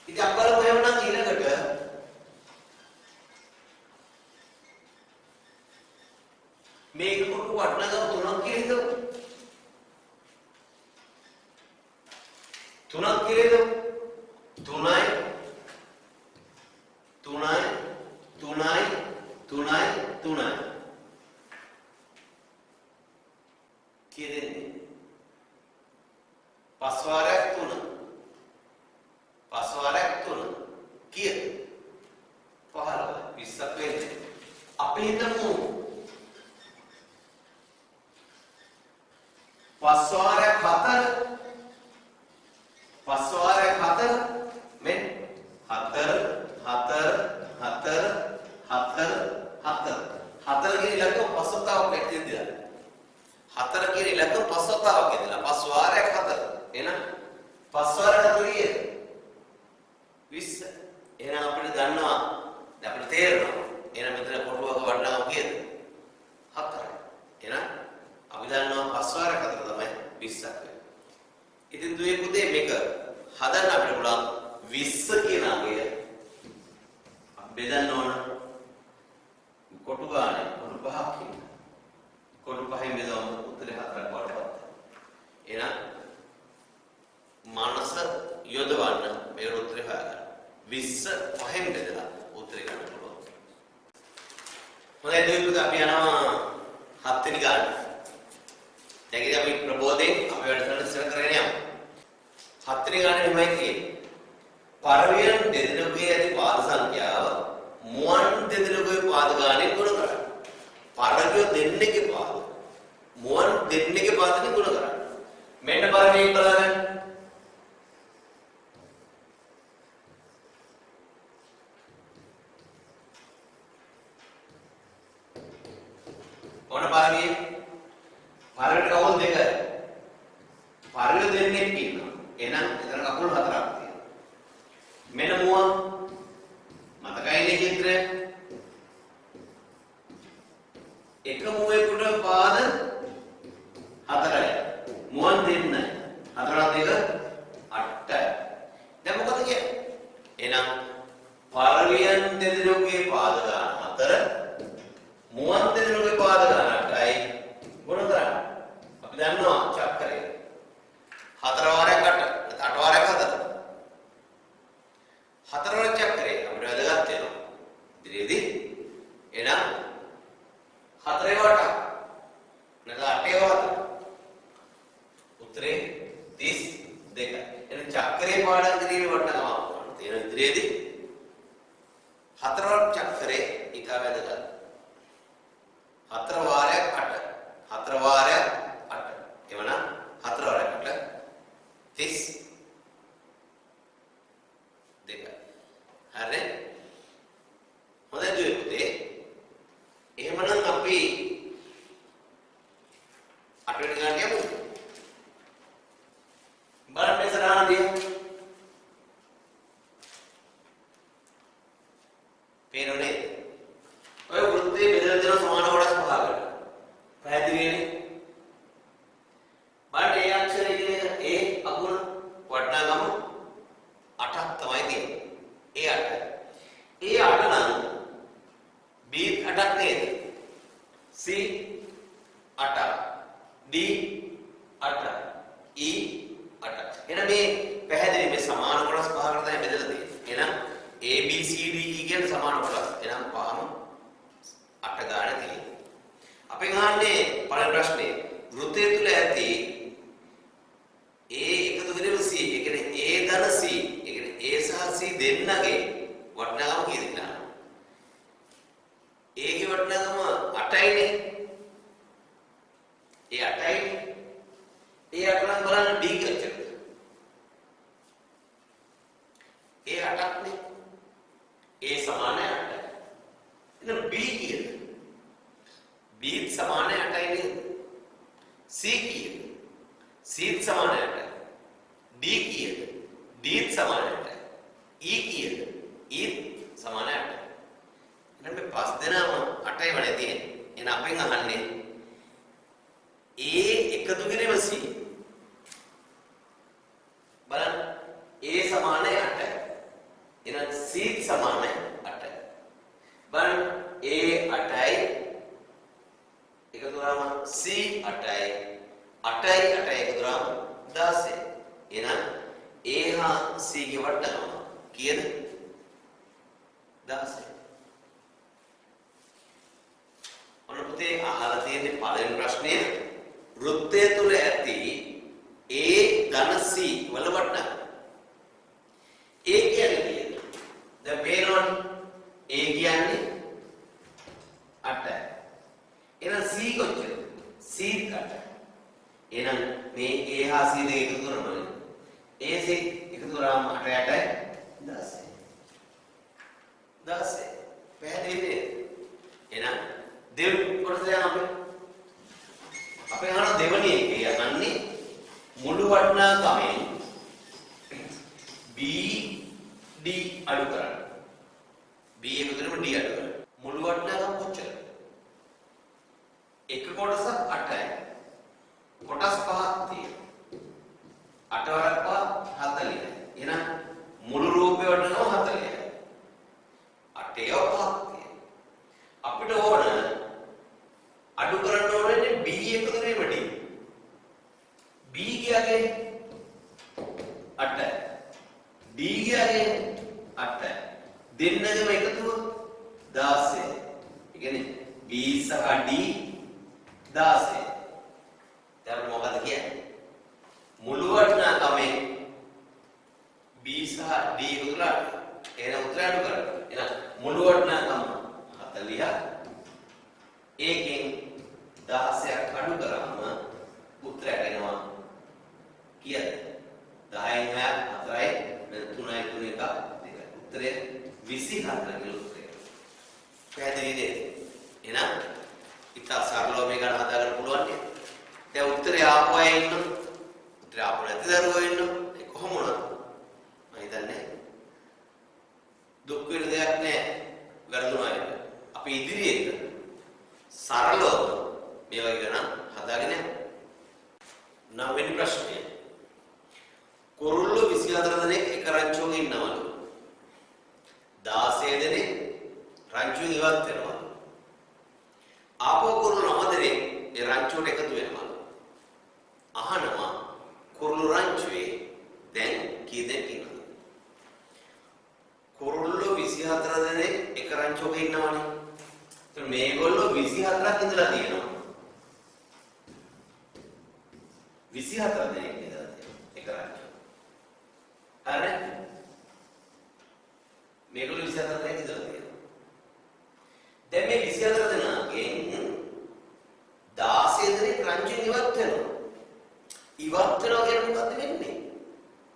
ඉතින් අපි බලමු එහෙනම් ඊළඟට මේක කොටු වටනගම 3ක් කියලා හිතමු 3ක් කියලා හිතමු 3යි 3යි 3යි 3යි 3යි කීයද පස්වාරයක් 3 පස්වාරයක් 3 කීයද 15 20ක් වෙන්නේ අපි හිතමු පස්වාරයක් 4 පස්වාරයක් 4 මෙන්න 4 4 4 4 4 4 කියන ඉලක්කම පස්වතාවක් නැතිද 4 කියන ඉලක්කම පස්වතාවක් ඇදලා පස්වාරයක් 4 එහෙනම් පස්වාරයට 4 කීයද 20 එහෙනම් අපිට දන්නවා දැන් අපිට තේරෙනවා එහෙනම් මෙතන කොටුවක වටනකම කීයද 4යි එහෙනම් අපි දන්නවා පස්වාරයක් 4 තමයි 20ක් වෙන්නේ ඉතින් දුවේ පුතේ මේක හදන්න අපිට පුළුවන් 20 කියන අගය අපි බෙදන්න ඕන කොටු ගානේ කොටු 5ක් කියන කොටු 5න් බෙදුවම උත්තරේ 4ක් වඩපත් එහෙනම් මානස යොදවන්න මේ උත්තරේ හොයාගන්න 20 5න් බෙදලා උත්තරේ ගන්න පුළුවන් හොඳයි දුවේ පුතේ අපි යනවා 7 වෙනි ගාන දැන් ඉතින් අපි ප්‍රබෝධයෙන් අපි වැඩසටහන ඉස්සර කරගෙන යමු. 7 වෙනි ගානේ මෙහෙමයි තියෙන්නේ. පරවියන් දෙදෙනෙකුගේ ඇති පාද සංඛ්‍යාව මුවන් දෙදෙනෙකුගේ පාද ගානේ ගුණ කරන්න. පරවිය දෙන්නෙක්ගේ පාද මුවන් දෙන්නෙක්ගේ පාදෙන් ගුණ කරන්න. මෙන්න පරවිය බලන්න. ඕන පරවිය පරවියට කවුල් දෙක පරවිය දෙන්නෙක් ඉන්නවා එහෙනම් එතන කකුල් 4ක් තියෙනවා මෙන්න මුවන් මතකයිනේ චිත්‍රය එක මුවෙකුට පාද 4යි මුවන් දෙන්නයි 4 2 8යි දැන් මොකද කියන්නේ එහෙනම් පරවියන් දෙදෙනෙකුගේ පාද ගන්න 4 මුවන් දෙදෙනෙකුගේ පාද ගන්න 8යි ගුණ කරන්න අපි දන්නවා චක්‍රය 4 වාරයක් 8 වාරයක් 4 4 වාරයක් චක්‍රය අපිට වැදගත් වෙනවා ඉතින් එහෙනම් 4 වට නැත්නම් 8 වට උත්තරේ 32 එහෙනම් චක්‍රේ පාඩම් කිරීමේ වටිනාකම අපන්න තියෙන ඉදිරියේදී 4 වට චක්‍රේ ඊට වැදගත් 4 වාරයක් 8 4 වාරයක් 8 එවනම් 4 වාරයක් 8 32 හරි හොඳයි දුවේ පුතේ එහෙමනම් අපි 8 වෙනි ගානට යමු බලන්න මේ සරහනදී පේනෝනේ ඔය වෘත්තයේ බෙදලා දෙන සමාන කොටස් පහකට පැහැදිලිනේ බලන්න ඒ අක්ෂරය කියන ඒ අකුර වටනගම 8ක් තමයි තියෙන්නේ ඒ 8 ඒ 8 නම් B 8ක් නේද C 8ක් D 8ක් E 8ක් එහෙනම් මේ පැහැදිලි මේ සමාන කොටස් පහකට තමයි බෙදලා තියෙන්නේ එහෙනම් A B C D E කියන සමාන කොටස් එහෙනම් පහම 8 ගානේ තියෙන්නේ අපි ගහන්නේ පළවෙනි ප්‍රශ්නේ වෘත්තය තුල ඇති A එකතු කිරීම C ඒ කියන්නේ A ධන C ඒ කියන්නේ A සහ C දෙන්නගේ වටිනාකම කීයද කියලා. A ගේ වටිනාකම 8යිනේ. ඒ 8යිනේ. ඒ 8 නම් බලන්න D කියලා. ඒ 8ක්නේ. A සමානයි 8යි. එහෙනම් B කීයද? B සමානයි 8යි නේද? C කීයද? C සමානයි 8යි. D කීයද? D සමානයි 8යි. E කීයද? E සමානයි 8යි. එහෙනම් මේ පස් දෙනාම 8යි වනේ තියෙන්නේ. එන අපෙන් අහන්නේ A එකතු කිරීම C. බලන්න A සමාන 8යි. එහෙනම් C සමාන 8යි. බලන්න A 8යි එකතු කරාම C 8යි. 8යි 8යි එකතු කරාම 16. එහෙනම් A හා C ගේ වටනම කීයද? 16. ඔන්න පුතේ අහලා තියෙන්නේ පළවෙනි ප්‍රශ්නය වෘත්තය තුල ඇති A ධන C වල වටනම. A කියන්නේ කීයද? දැන් පේනවනේ A කියන්නේ 8යි. එහෙනම් C කොච්චරද? C 8යි. එහෙනම් මේ A හා C දෙක එකතු කරනවනේ. A C එකතු කරාම 8 8යි 16. 16. පැහැදිලිද? එහෙනම් දෙවෙනි කොටස යනවා අපේ අහන දෙවෙනි එකේ යන්නේ මුළු වටිනාකමෙන් B D අඩු කරන්න. B එකතු කරලා D අඩු කරන්න. මුළු වටිනාකම කොච්චරද? එක කොටසක් 8යි. කොටස් පහක් තියෙනවා. 8 වරක් 5 40යි. එහෙනම් මුළු රූපේ වටිනාකම 40යි. 8 5ක් තියෙනවා. අපිට ඕන අඩු කරන්න ඕනේ B එකතු කිරීම D. B කියන්නේ 8යි. D කියන්නේ 8යි. දෙන්නගම එකතුව 16. ඒ කියන්නේ B සහ D 16. දැන් මොකද කියන්නේ? මුළු වටිනාකමෙන් B සහ D එකතු කරලා එන උත්තරය අඩු කරන්න. එහෙනම් මුළු වටිනාකම 40ක්. ඒකෙන් 16ක් අඩු කරාම උත්තරය එනවා කීයද? 10න් 4යි 3යි 3 එක 2. උත්තරය 24 කියලා උත්තරය. පැහැදිලිද? එහෙනම් ඉතා සරලව මේක හදා ගන්න පුළුවන් නේද? දැන් උත්තරය ආපු අය ඉන්නවා. උත්තරය ආපු නැති දරුවෝ ඉන්නවා. ඒ කොහොම වුණත් මම හිතන්නේ දුක් වෙන දෙයක් නෑ. වැරදුනා ඒක. අපි ඉදිරියට සරලව මේ වගේ ගණන් හදාගෙන යමු. 9 වෙනි ප්‍රශ්නය. කුරුල්ලෝ 24 දෙනෙක් එක රංචුවක ඉන්නවලු. 16 දෙනෙක් රංචුවෙන් ඉවත් වෙනවලු. ආපහු කුරුල්ලෝ 9 දෙනෙක් ඒ රංචුවට එකතු වෙනවලු. අහනවා කුරුල්ලෝ රංචුවේ දැන් කී දෙනෙක් ඉන්නවද? කුරුල්ලෝ 24 දෙනෙක් එක රංචුවක ඉන්නවනේ. එතකොට මේගොල්ලෝ 24ක් ඉඳලා තියෙනවා. 24 දෙනෙක් ඉඳලා තියෙනවා එක රංචුව. හරි? මේගොල්ලෝ 24 දෙනෙක් ඉඳලා තියෙනවා. දැන් මේ 24 දෙනාගෙන් 16 දෙනෙක් රංචුවෙන් ඉවත් වෙනවා. ඉවත් වෙනවා කියන්නේ මොකද්ද වෙන්නේ?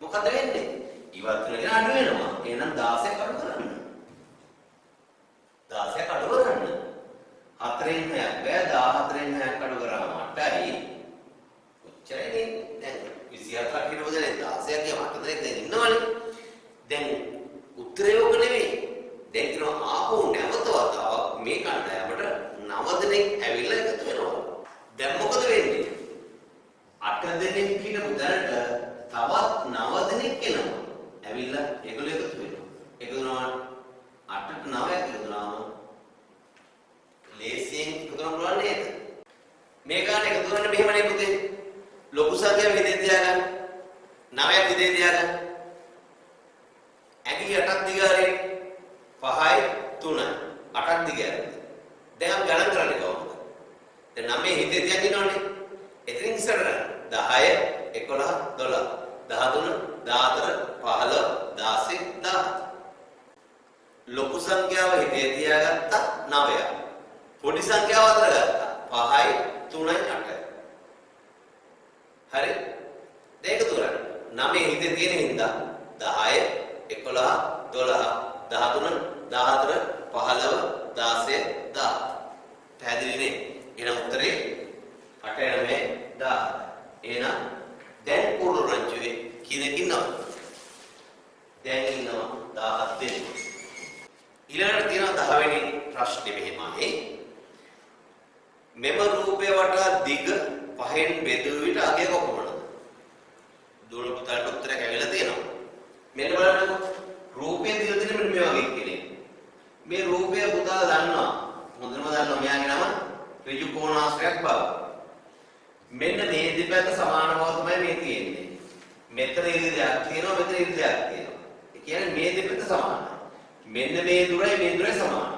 මොකද්ද වෙන්නේ? ඉවත් වෙනගෙන අඩු වෙනවා. එහෙනම් 16ක් අඩු කරන්න. 16ක් අඩු කරන්න. 4න් 6ක් බෑ 14න් 6ක් අඩු කරාම 8යි. කොච්චරයි දැන් 24ක් කියන බදලේ 16ක් ගියාම 8 දෙනෙක් දැන් ඉන්නවනේ. දැන් උත්තරය ඔක නෙමෙයි. දැන් කියනවා ආපහු නැවත වතාවක් මේ කණ්ඩායමට 9 දෙනෙක් ඇවිල්ලා එකතු වෙනවා. දැන් මොකද වෙන්නේ? 8 දෙනෙක් හිටපු දැනට තවත් 9 දෙනෙක් එනවා. ඇවිල්ලා ඒගොල්ලෝ එකතු වෙනවා. එකතු වුණාම 8ට 9ක් එකතු වුණාම ලේසියෙන් එකතු කරන්න පුළුවන් නේද? මේ ගාන එකතු කරන්න මෙහෙමනේ පුතේ. ලොකු සංඛ්‍යාව හිතේ තියාගන්න. 9ක් හිතේ තියාගන්න. ඇඟි 8ක් දිගාරින් 5යි 3යි 8ක් දිගාරින්. දැන් අපි ගණන් කරන්නේ කොහොමද? දැන් 9 හිතේ තියාගෙන ඉන්නෝනේ. එතනින් ඉස්සරහ 10 11 12 13 14 15 16 17 ලොකු සංඛ්‍යාව හිතේ තියාගත්තා 9ක්. පොඩි සංඛ්‍යාව අතර ගත්තා 5යි 3යි 8යි. හරි? දෙක තුරක් 9 හිතේ තියෙන හින්දා 10 11 12 13 14 15 16 17 පැහැදිලිනේ? එහෙනම් උත්තරේ 8 9 10. එහෙනම් දැන් කුරුල්ලෝ රංචුවේ කීයක් ඉන්නවද? දැන් ඉන්නවා 17 දෙනෙක්. ඊළඟට තියෙනවා 10 වෙනි ප්‍රශ්නේ මෙහෙමයි. මෙම රූපය වටා දිග පහෙන් බෙදූ විට අගය කොපමණද? දුර පුතාට උත්තරයක් ඇවිල්ලා තියෙනවා. මෙන්න බලන්නකෝ. රූපය දිලා තියෙන මෙන්න මේ වගේ කෙනෙක්. මේ රූපය පුතාලා දන්නවා. හොඳටම දන්නවා මෙයාගේ නම ඍජු කෝණාශ්‍රයක් බව. මෙන්න මේ දෙපැත්ත සමාන බව තමයි මේ තියෙන්නේ. මෙතන ඉරිදයක් තියෙනවා මෙතන ඉරිදයක් තියෙනවා. ඒ කියන්නේ මේ දෙපැත්ත සමානයි. මෙන්න මේ දුරයි මේ දුරයි සමානයි.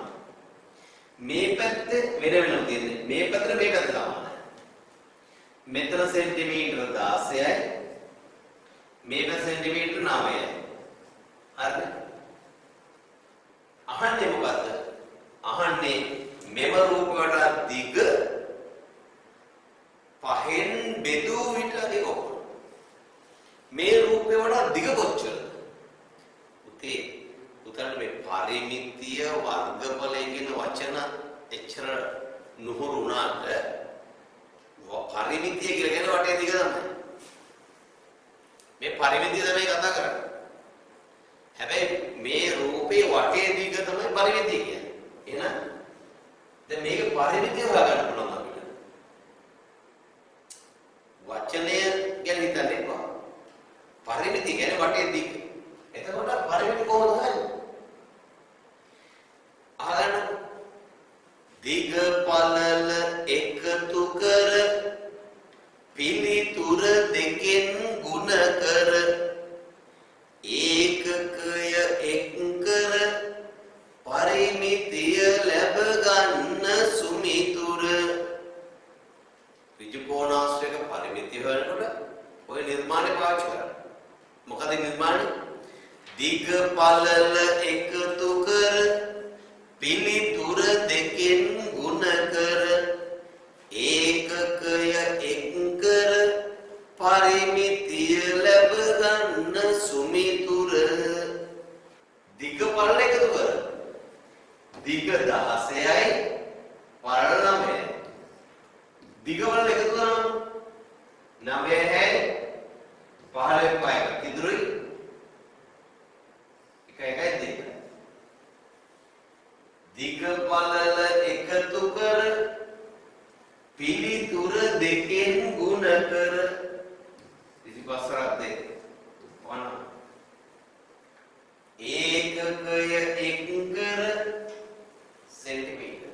මේ පැත්ත වෙන වෙනම තියෙන්නේ. මේ පැත්තට මේ පැත්ත සමානයි. මෙතන සෙන්ටිමීටර 16යි. මේ පැත්ත සෙන්ටිමීටර 9යි. හරිද? අහන්නේ මොකද්ද? අහන්නේ මෙම රූපයට දිග පහෙන් බෙදූ විට අධික කොපමණ? මේ රූපේ වඩා දිග කොච්චරද? පුතේ පුතට මේ පරිමිතිය වර්ගඵලය කියන වචන එච්චර නුහුරු වුණාට පරිමිතිය කියලා කියන වටේ දිග තමයි. මේ පරිමිතිය තමයි කතා කරන්නේ. හැබැයි මේ රූපේ වටේ දිග තමයි පරිමිතිය කියන්නේ. එහෙනම් දැන් මේක පරිමිතිය හොයාගන්න පුළුවන් අපිට. වචනය ගැන හිතන්න එපා. පරිමිතිය කියන්නේ වටේ දිග. එතකොට පරිමිතිය කොහොමද හොයන්නේ? අහගන්න. දිග පළල එකතු කර පිළිතුර දෙකෙන් ගුණ කර ඒකකය එක් කර පරිමිතිය ලැබ ගන්න සුමිතුර. ඍජු කෝණාශ්‍රයක පරිමිතිය හොයනකොට ඔය නිර්මාණය පාවිච්චි කරන්න. මොකද නිර්මාණය? දිග පළල එකතු කර පිළිතුර දෙකෙන් ගුණ කර ඒකකය එක් කර පරිමිතිය ලැබ ගන්න සුමිතුර. දිග පළල එකතු කර. දිග 16යි පළල 9යි. දිග පළල එකතු කරනවා 9යි 15යි 5යි ඉදිරියි 1යි 2යි. දිග පළල එකතු කර පිළිතුර දෙකෙන් ගුණ කර 25 දෙක 50. ඒකකය එක් කර සෙන්ටිමීටර.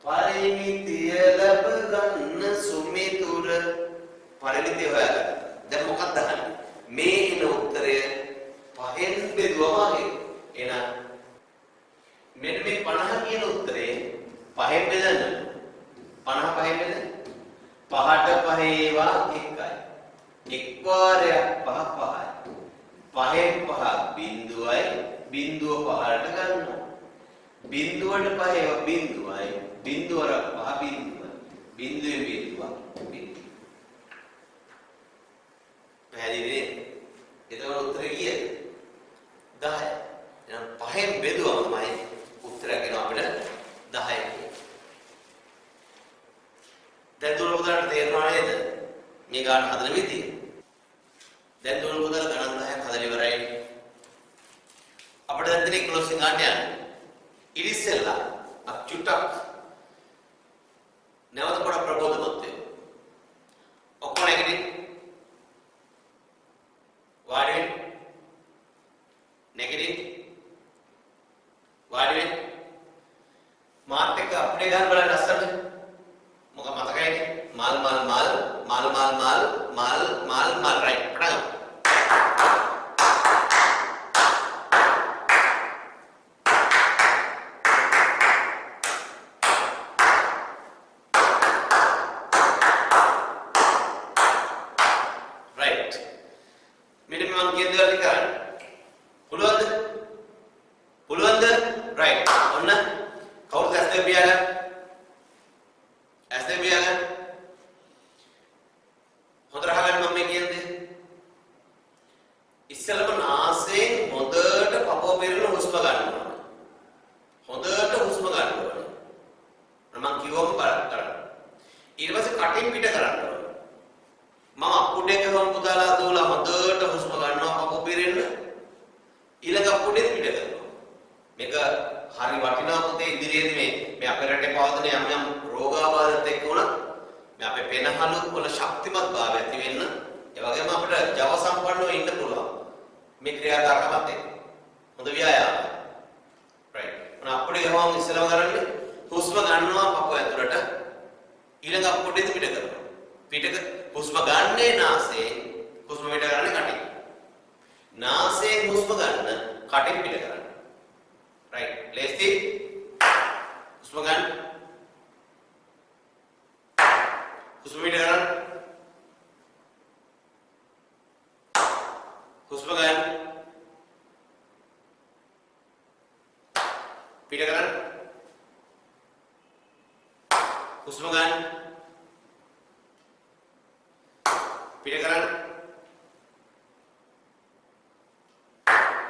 පරිමිතිය ලැබ ගන්න සුමිතුර. පරිමිතිය හොයාගන්න. දැන් මොකක්ද අහන්නේ? මේ එන උත්තරය පහෙන් බෙදුවා වගේ. එහෙනම් මෙන්න මේ 50 කියන උත්තරේ පහෙන් බෙදන්න. 50 පහෙන් බෙදන්න. 5ට 5 ඒවා 1යි. එක් වාරයක් 5 5යි. පහෙන් 5 බිඳුවයි. බිඳුව 5ට ගන්නවා. බිඳුවට 5 ඒවා බිඳුවයි. බිඳුවර 5 බිඳුවයි. බිඳුවේ බිඳුවක් බිඳුව. පැහැදිලිද? එතකොට උත්තරේ කීයද? 10යි. එහෙනම් පහෙන් බෙදුවම තමයි උත්තරයක් එනවා අපිට 10යි. දැන් දුර පුතාට තේරෙනවා නේද? මේ ගාන හදන විදිය. දැන් දුර පුතාට ගණන් 10ක් හදලා ඉවරයි. අපිට දැන් තියෙන 11 ගාන යන. ඉරිස්සෙල්ලා අච්චුටක් නැවත පොඩ ප්‍රබෝධමත් වේ. ඔක්කොම නැගිටින්. වාඩි වෙන්න. නැගිටින්. වාඩි වෙන්න. මාත් එක්ක අපේ ගාන බලන්න අස්සන්න. මොකක් මතකයිද? මල් මල් මල් මල් මල් මල් මල් මල් මල් රයිට්. පටන් ගමු. රයිට්. මෙන්න මම කියන දේ ටික කරන්න. පුළුවන්ද? පුළුවන්ද? රයිට්. ඔන්න කවුරුද ඇස් දෙක පියාගන්න? ඇස් දෙක පියාගන්න. හොඳට අහගන්න මම මේ කියන්නේ. ඉස්සෙල්ලම නාසයෙන් හොඳට පපුව පෙරන හුස්ම ගන්න ඕනේ. හොඳට හුස්ම ගන්න ඕනේ. මම කිව්වම බලන්න. ඊට පස්සේ කටින් පිට කරන්න ඕනේ. මම අප්පුඩේ ගහම පුදාලා දෝලා හොඳට හුස්ම ගන්නවා පපුව පෙරෙන්න. ඊළඟ අප්පුඩේ පිට කරනවා. මේක හරි වටිනා පුතේ ඉදිරියේදී මේ අපේ රටේ පවතින යම් යම් රෝගාබාධත් එක්ක උනත් මේ අපේ පෙනහළු වල ශක්තිමත් භාවය ඇති වෙන්න ඒ වගේම අපිට ජව සම්පන්නව ඉන්න පුළුවන් මේ ක්‍රියාකාරකමත් එක්ක. හොඳ ව්‍යායාමයක්. right. මොන අප්පුඩි ගමන් ඉස්සෙල්ලාම කරන්නේ හුස්ම ගන්නවා පපුව ඇතුළට ඊළඟ අප්පුඩියද පිට කරනවා. හුස්ම ගන්නේ නාසයෙන් හුස්ම පිට කරන්නේ කටින්. නාසයෙන් හුස්ම ගන්න කටින් පිට කරන්න. right. ලේස්ති. හුස්ම ගන්න. හුස්ම පිට කරන්න. හුස්ම ගන්න. පිට කරන්න. හුස්ම ගන්න. පිට කරන්න.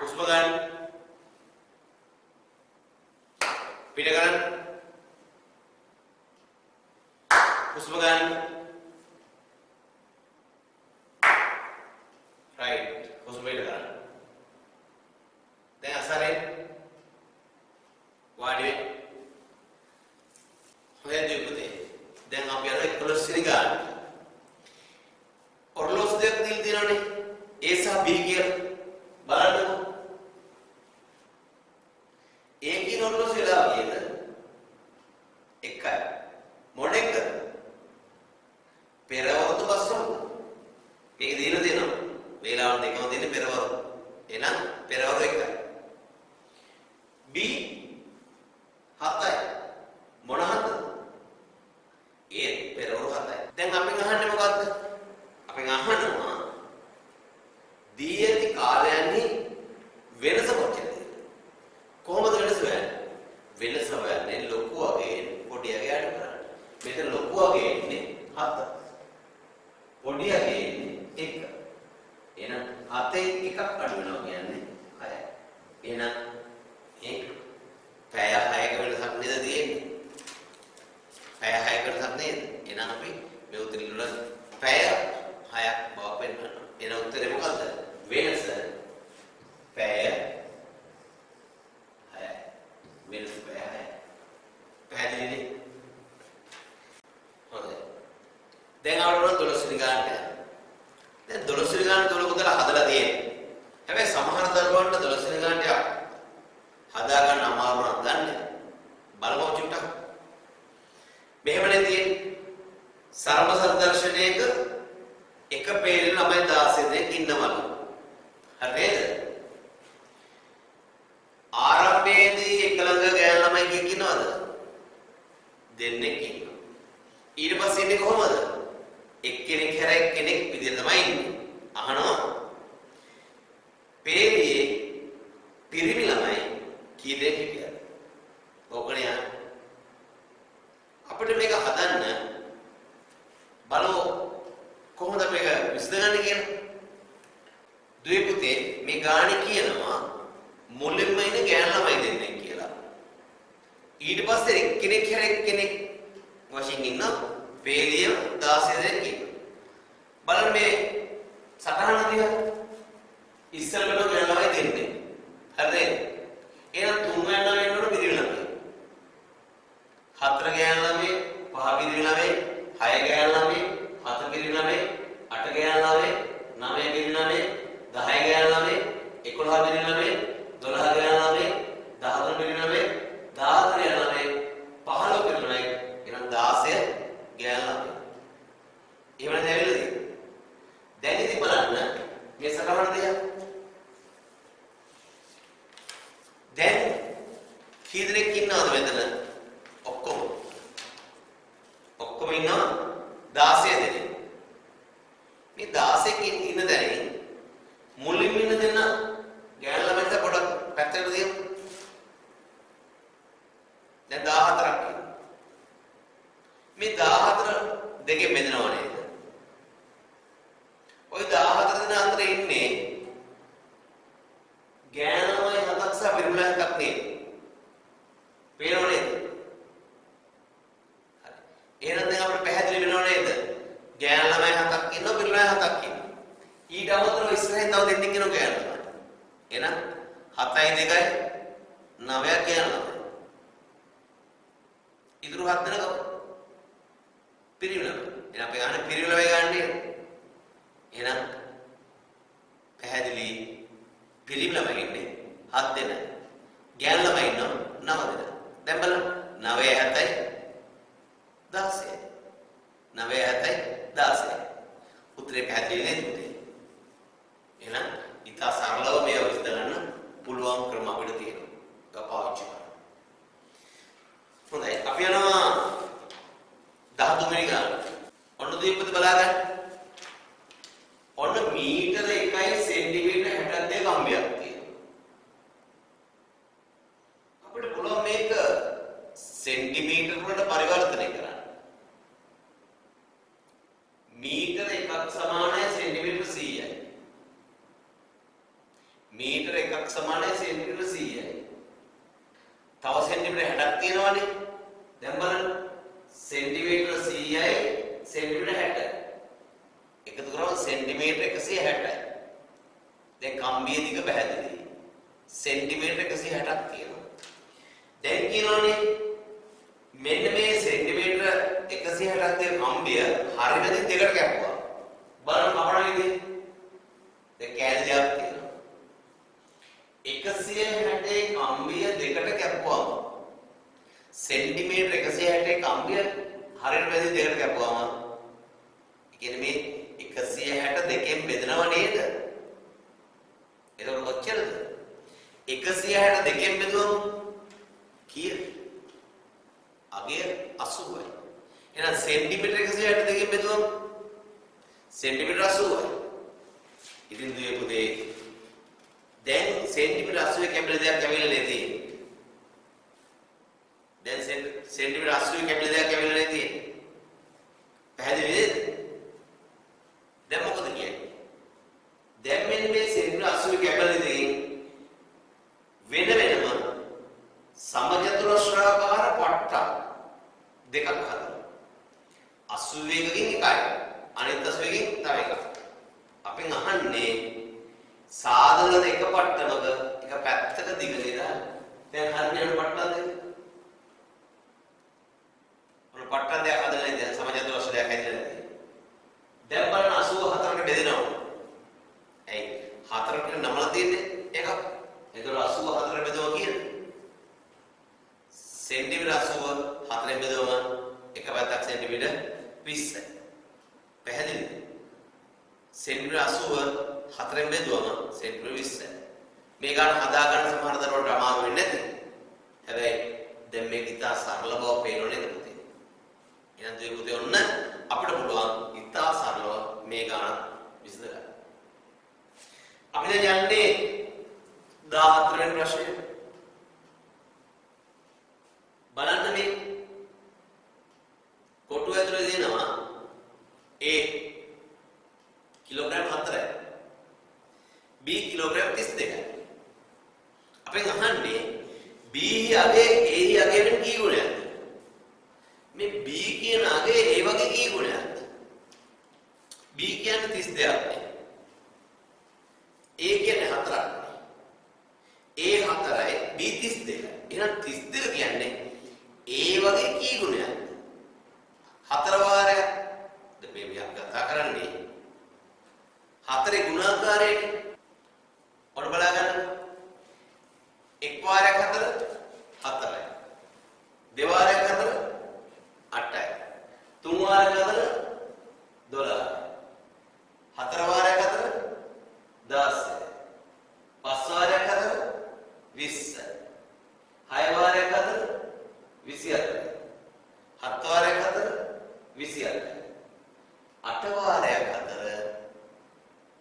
හුස්ම ගන්න. පිට කරන්න. හුස්ම ගන්න. right. හුස්ම පිට කරන්න. දැන් අසරේ වාඩි වෙන්න. හොයදී පුතේ. දැන් අපි අර 11 වෙනි ගාන. ඔරලෝස් දෙක දිල් දිනවනේ. A සහ B කියලා බලන්නකෝ. A කියන ඔරලෝස් වෙලා ගියද? එකයි. මොන එකද? පෙරවරුතු පස්සවරුතු. මේක දින දෙනවා. වේලාව දෙකම දෙන්නේ පෙරවරු. එහෙනම් පෙරවරු එකයි. B 7යි. මොන හතද? ඒ පෙරවරු 7යි. දැන් අපි අහන්නේ මොකද්ද? අපි අහනවා දී ඇති කාලයන්හි වෙනස කොච්චරද? කොහොමද වෙනස වෙන්නේ? වෙනස වෙන්නේ ලොකු වගේන් පොඩි වගේ අඩු කරන්නේ. මෙතන ලොකු වගේ ඉන්නේ 7. පොඩි වගේ ඉන්නේ 1. එහෙනම් 7න් එකක් අඩු වෙනවා කියන්නේ 6යි. එහෙනම් ඒක පැය 6ක වෙනසක් නේද තියෙන්නේ? පැය 6ක වෙනසක් නේද? එහෙනම් අපි මේ උත්තර වල පැය 6ක් බව පෙන්නනවා. එන උත්තරේ මොකද්ද? වෙනස පැය 6යි. වෙනස පැය 6යි. පැහැදිලිද? හොඳයි. දැන් අපිට 12 වෙනි ගානට යන්න. දැන් 12 වෙනි ගාන 12 පුතලා හදලා තියෙන්නේ. හැබැයි සමහර දරුවන්ට 12 වෙනි ගානට හදා ගන්න අමාරු නම් දන්නේ. බලමු චුට්ටක්. මෙහෙමනේ තියෙන්නේ. සර්ව සදර්ශනයක එක පේරේ ළමයි 16 දෙනෙක් ඉන්නවලු. හරිද? ආරම්භයේදී එක ළඟ ගෑනු ළමයි කීයක් ඉන්නවද? දෙන්නෙක් ඉන්නවා. ඊට පස්සේ ඉන්නේ කොහමද? එක්කෙනෙක් හැර එක්කෙනෙක් විදිහට තමයි ඉන්නේ. අහනවා. පේරියේ පිරිමි ළමයි කී දෙනෙක් හිටියද? ඕකනේ අපිට මේක හදන්න බලමු කොහොමද මේක විසඳගන්නේ කියලා. දුවේ පුතේ මේ ගාණි කියනවා මුලින්ම ඉන්නේ ගෑනු ළමයි දෙන්නෙක් කියලා. ඊට පස්සේ එක්කෙනෙක් හැර එක්කෙනෙක් වශයෙන් ඉන්න පේලිය 16 දෙනෙක් ඉන්නවා. බලන්න මේ සටහන දිහා ඉස්සර වෙන ගෑනු ළමයි දෙන්නේ. හරිද? එහෙනම් 3 ගෑනු ළමයි ඉන්නකොට පිරිමි ළමයි. 4 ගෑනු ළමයි, 5 පිරිමි ළමයි, 6 ගෑනු ළමයි, 7 පිරිමි ළමයි, 8 ගෑනු ළමයි, 9 පිරිමි ළමයි, 10 ගෑනු ළමයි, 11 පිරිමි ළමයි, 12 ගෑනු ළමයි, 13 පිරිමි ළමයි, 14 ගෑනු ළමයි, 15 පිරිමි ළමයි, එහෙනම් 16 ගෑනු ළමයි. එහෙම නැතිවද? දැන් ඉතින් බලන්න මේ සටහන දිහා. දැන් කී දෙනෙක් ඉන්නවද මෙතන? ඔක්කොම ඉන්නවා 16 දෙනෙක්. මේ 16 ඉන්න දැනින් මුලින්ම ඉන්න දෙන්න ගෑනු ළමයින්ට පොඩක් පැත්තකට දියමු. දැන් 14ක් ඉන්නවා. මේ 14 දෙකෙන් බෙදෙනව නේද? ওই 14 දෙනා අතර ඉන්නේ ගෑනු ළමයි 7ක් සහ පිරිමි ළමයි 7ක් නේද? පේනව නේද? එහෙනම් දැන් අපිට පැහැදිලි වෙනව නේද? ගෑනු ළමයි 7ක් ඉන්නවා පිරිමි ළමයි 7ක් ඉන්නවා. ඊට අමතරව ඉස්සරහින් තව දෙන්නෙක් ඉන්නවා ගෑනු ළමයි. එහෙනම් 7යි 2යි 9ක් ගෑනු ළමයි. ඉතුරු 7 දෙනා එහෙනම් අපි ගන්න පිරිමි ළමයි ගන්නනේ. එහෙනම් පැහැදිලි පිරිමි ළමයි ඉන්නේ 7 දෙනා. ගෑනු ළමයි ඉන්නවා 9 දෙනා. දැන් බලන්න 9 7යි 16. 9 7යි 16. උත්තරේ පැහැදිලි නේද පුතේ? එහෙනම් ඉතා සරලව මේව විස්තර කරන්න පුළුවන් ක්‍රම අපිට තියෙනවා. ඒක පාවිච්චි කරන්න. හොඳයි අපි යනවා 13 වෙනි ගාන. ඔන්න දීපද බලා ගන්න. ඔන්න මීටර 1යි සෙන්ටිමීටර 62 කම්බියක් තියෙනවා. අපිට පුළුවන් මේක සෙන්ටිමීටර වලට පරිවර්තනය කරන්න. මීටර 1ක් සමානයි සෙන්ටිමීටර 100යි. මීටර 1ක් සමානයි සෙන්ටිමීටර 100යි. තව සෙන්ටිමීටර 60ක් තියෙනවනේ. දැන් බලන්න සෙන්ටිමීටර 100යි සෙන්ටිමීටර 60යි. එකතු කරාම සෙන්ටිමීටර 160යි. දැන් කම්බිය දිග පැහැදිලි. සෙන්ටිමීටර 160ක් තියෙනවා. දැන් කියනෝනේ මෙන්න මේ සෙන්ටිමීටර 160ක් තියෙන කම්බිය හරියට දෙකට කැපුවා. බලන්න කපන විදිහ. දැන් කෑලි දෙකක් තියෙනවා. 160 කම්බිය දෙකට කැපුවාම සෙන්ටිමීටර 160 කම්බිය හරියට බෙදී දෙකට කැපුවාම ඒ කියන්නේ මේ 160 දෙකෙන් බෙදනව නේද? එතකොට කොච්චරද? 160 දෙකෙන් බෙදුවම කීයද? අගය 80යි. එහෙනම් සෙන්ටිමීටර 160 දෙකෙන් බෙදුවම සෙන්ටිමීටර 80යි. ඉතින් දුවේ පුතේ දැන් සෙන්ටිමීටර 80 කැපිලා දෙයක් කැවිලා නැති. දැන් සෙන්ටිමීටර 80 කැපිලා දෙයක් කැවිලා නැති. පැහැදිලි නේද? දැන් මොකද කියන්නේ? දැන් මෙන්න මේ සෙන්ටිමීටර 80 කැපිලා දෙකින් වෙන වෙනම සමජතුරස්‍රාකාර පට්ට දෙකක් හදනවා. 81 කින් එකයි. අනිත් 81 කින් තව එකක්. අපෙන් අහන්නේ සාධක දෙක පට්ටමක එක පැත්තක දිග නේද? දැන් හරියට පට්ටම් දෙක. ඔන්න පට්ටම් දෙක හදලා නේද? සමජතුරස්‍රාකාරයක් හැදෙලා නේද? දැන් බලන්න 84කට බෙදෙනවා. ඇයි? 4කට නමලා තියෙන්නේ එකක්. ඒතකොට 84 බෙදුවා කියන්නේ සෙන්ටිමීටර 80 4 බෙදුවම එක පැත්තක් සෙන්ටිමීටර 20යි. පැහැදිලිද? සෙන්ටිමීටර 80 4 බෙදුවම සෙන්ටිමීටර 20යි. මේ ගන්න හදා ගන්න සමහර දරුවන්ට අමාරු වෙන්නේ නැති. හැබැයි දැන් මේක ඉතා සරල බව පේනෝ නේද පුතේ? එහෙනම් දුවේ පුතේ ඔන්න අපිට පුළුවන් ඉතා සරලව මේ ගන්න විසඳ ගන්න. අපි දැන් යන්නේ 14 වෙනි ප්‍රශ්නේ. බලන්න මේ කොටුව ඇතුලේ දෙනවා A කිලෝග්‍රෑම් 4යි B කිලෝග්‍රෑම් 32යි. අපෙන් අහන්නේ B අගේ A අගේ වෙන කී ගුණයක්ද? මේ B කියන අගේ A වගේ කී ගුණයක්ද? B කියන්නේ 32ක් නේ. A කියන්නේ 4ක් නේ. A 4යි B 32යි. එහෙනම් 32 කියන්නේ ඒ වගේ කී ගුණයක්ද? 4 වාරයක්. දැන් මේ විදිහට කතා කරන්නේ 4 ගුණාකාරයනේ. ඔන්න බලා ගන්න. 1 වාරයක් 4 4යි. 2 වාරයක් 4 8යි. 3 වාරයක් 4 12යි. 4 වාරයක් 4 16යි. 5 වාරයක් 4 20යි. 6 වාරයක් 4 27යි. 7 වාරයක් 4 28යි. 8 වාරයක් 4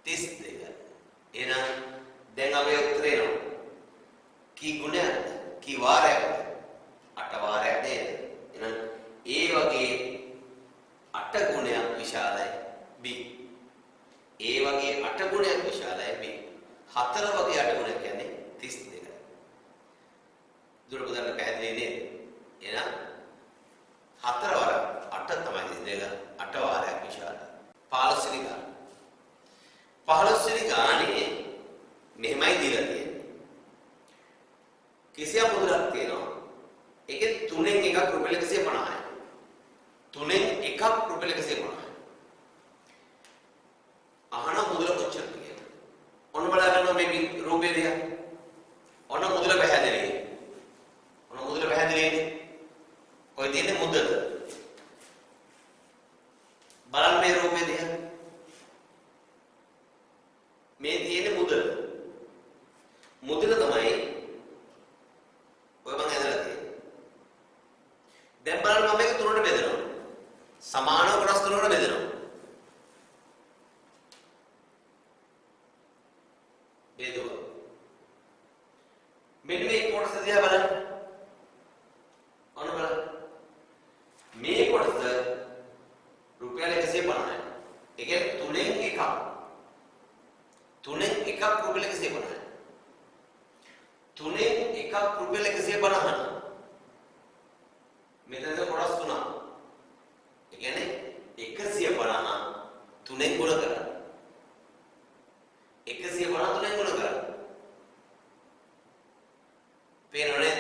32යි. එහෙනම් දැන් අපේ උත්තරේ එනවා. කී ගුණයක්ද? කී වාරයක්ද? 8 වාරයක් නේද? එහෙනම් ඒ වගේ 8 ගුණයක් විශාලයි B. ඒ වගේ 8 ගුණයක් විශාලයි B. 4 වගේ 8 ගුණයක් කියන්නේ 32යි. දුර පුතන්ට පැහැදිලි නේද? එහෙනම් 4 වර 8 තමයි 32. 8 වාරයක් විශාලයි. 15 වෙනි ගාන. 15 වෙනි ගානේ මෙහෙමයි දීලා තියෙන්නේ. කිසියම් මුදලක් තියෙනවා. ඒකේ 3න් එකක් රුපියල් 150යි. 3න් එකක් රුපියල් 150යි. මේ රූපේ දිහා. මේ තියෙන මුදල. මුදල තමයි ඔය මම ඇදලා තියෙන්නේ. දැන් බලන්න මම මේක තුනට බෙදනවා. සමානව කොටස් තුනකට බෙදනවා. බෙදුවා. මෙන්න මේ කොටස දිහා බලන්න. අන්න බලන්න. මේ කොටස රුපියල් 150යි. ඒ කියන්නේ තුනෙන් එකක්. තුනෙන් එකක් රුපියල් 150යි. තුනෙන් එකක් රුපියල් 150යි. මෙතන කොටස් තුනක්. ඒ කියන්නේ 150 තුනෙන් ගුණ කරා. 150 තුනෙන් ගුණ කරා. පේනව නේද?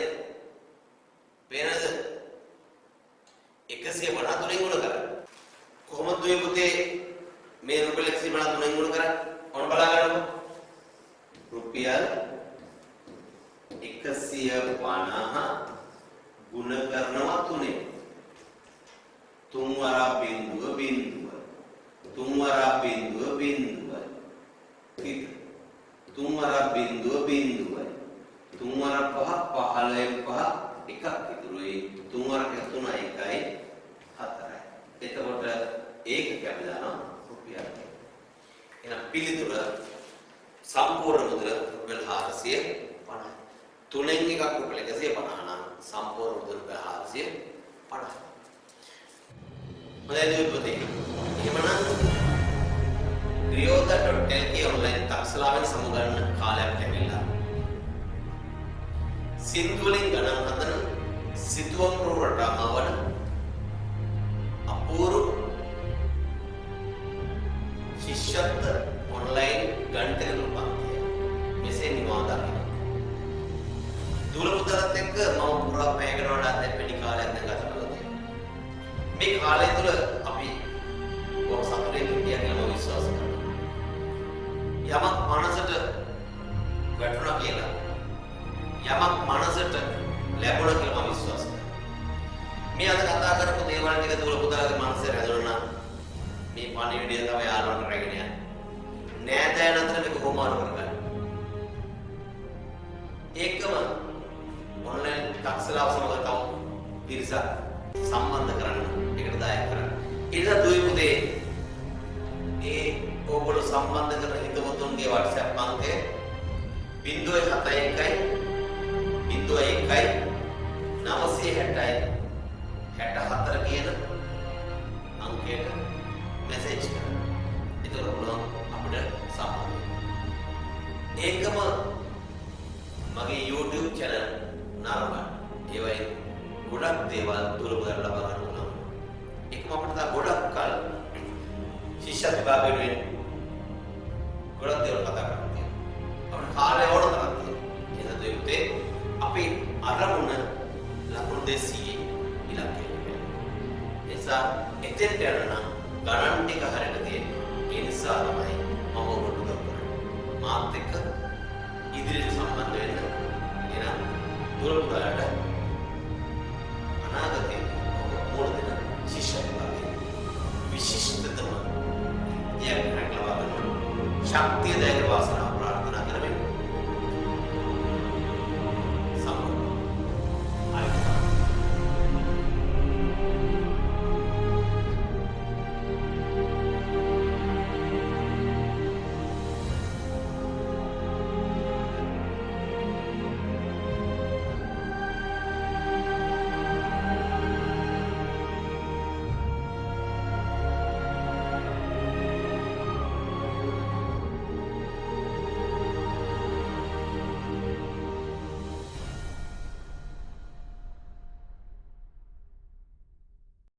පේනද? 150 තුනෙන් ගුණ කරා. කොහොමද දුවේ පුතේ මේ රුපියල් 150 තුනෙන් ගුණ කරන්නේ? ඔන්න බලා ගන්නකො. රුපියල් 150 ගුණ කරනවා තුනෙන්. තුන් වරක් බිංදුව බිංදුව. තුන් වරක් බිංදුව බිංදුව. තුන් වරක් බිංදුව බිංදුව. තුන් වරක් 5 15 එකක් ඉතුරුයි. තුන් වරක් 3 1යි 4යි. එතකොට ඒකක අපි දානවා රුපියල්. එහෙනම් පිළිතුර සම්පූර්ණ මුදල රුපියල් 450. තුනෙන් එකක් රුපියල් 150 නම් සම්පූර්ණ මුදල රුපියල් 450. හොඳයි පුතේ. එහෙමනම් Griyoda.lk ඔන්ලයින් තාක්ෂලාවෙන් සමුගන්න කාලයක් ලැබිලා. සින්දු වලින් ගණන් හදන සිතුවම් රටාවවන අපූර්ව ශිෂ්‍යත්ව ඔන්ලයින් ගණිතක රූපාන්තය මෙසේ නිමා දකින්න. දුර පුතලත් එක්ක මම පුරා පැයකට වඩා දෙපැණි කාලයක් දැන් ගත කරලා තියෙනවා. මේ කාලය තුල අපි බොහොම සතුටින් හිටියා කියලා මම විශ්වාස කරනවා. යමක් මනසට වැටුණා කියලා යමක් මනසට ලැබුණා කියලා මම විශ්වාස කරනවා. මේ අද කතා කරපු දේවල් ටික දුර පුතාගේ මනසේ රැඳුණා නම් මේ පණිවිඩය තමයි යාළුවන්ට රැගෙන යන්නේ. නෑදෑයන් අතර මේක කොහොමද කරගන්නේ? ඒකම ඔන්ලයින් තාක්ෂලාව සමග තව පිරිසක් සම්බන්ධ කරන්න ඒකට දායක කරන්න. ඊට දුවේ පුතේ ඒ ඕගොල්ලෝ සම්බන්ධ කරන හිතවතුන්ගේ WhatsApp අංකය 071 01 960 64 කියන අංකයට මැසේජ් කරන්න. ඒක ඔයගොල්ලෝ අපිට සම්බන්ධ වෙන්න. ඒකම මගේ YouTube channel නරඹන්න. ඒ වගේ ගොඩක් දේවල් දුරබර ලබා ගන්න පුළුවන්. ඒකම අපිට තා ගොඩක් කල ශිෂ්‍ය විභාගයෙන් ගොඩක් දේවල් කතා කරන්න තියෙනවා. අපිට කාලය ඕන තරම් තියෙනවා. එහෙනම් දෙවිතේ අපි අරමුණ ලකුණු 200 ඉලක්කය. එසා එතෙන් යනවා ගණන් ටික හරියට තියෙනවා. ඒ නිසා තමයි මම ඔබට උදව් කරන්නේ. මාත් එක්ක ඉදිරියට සම්බන්ධ වෙන්න. එහෙනම් දුරබරට අනාගතයේ ඔබ මොන දෙන ශිෂ්‍ය විභාගයේ විශිෂ්ටතම ශක්තිය දැක වාසනාව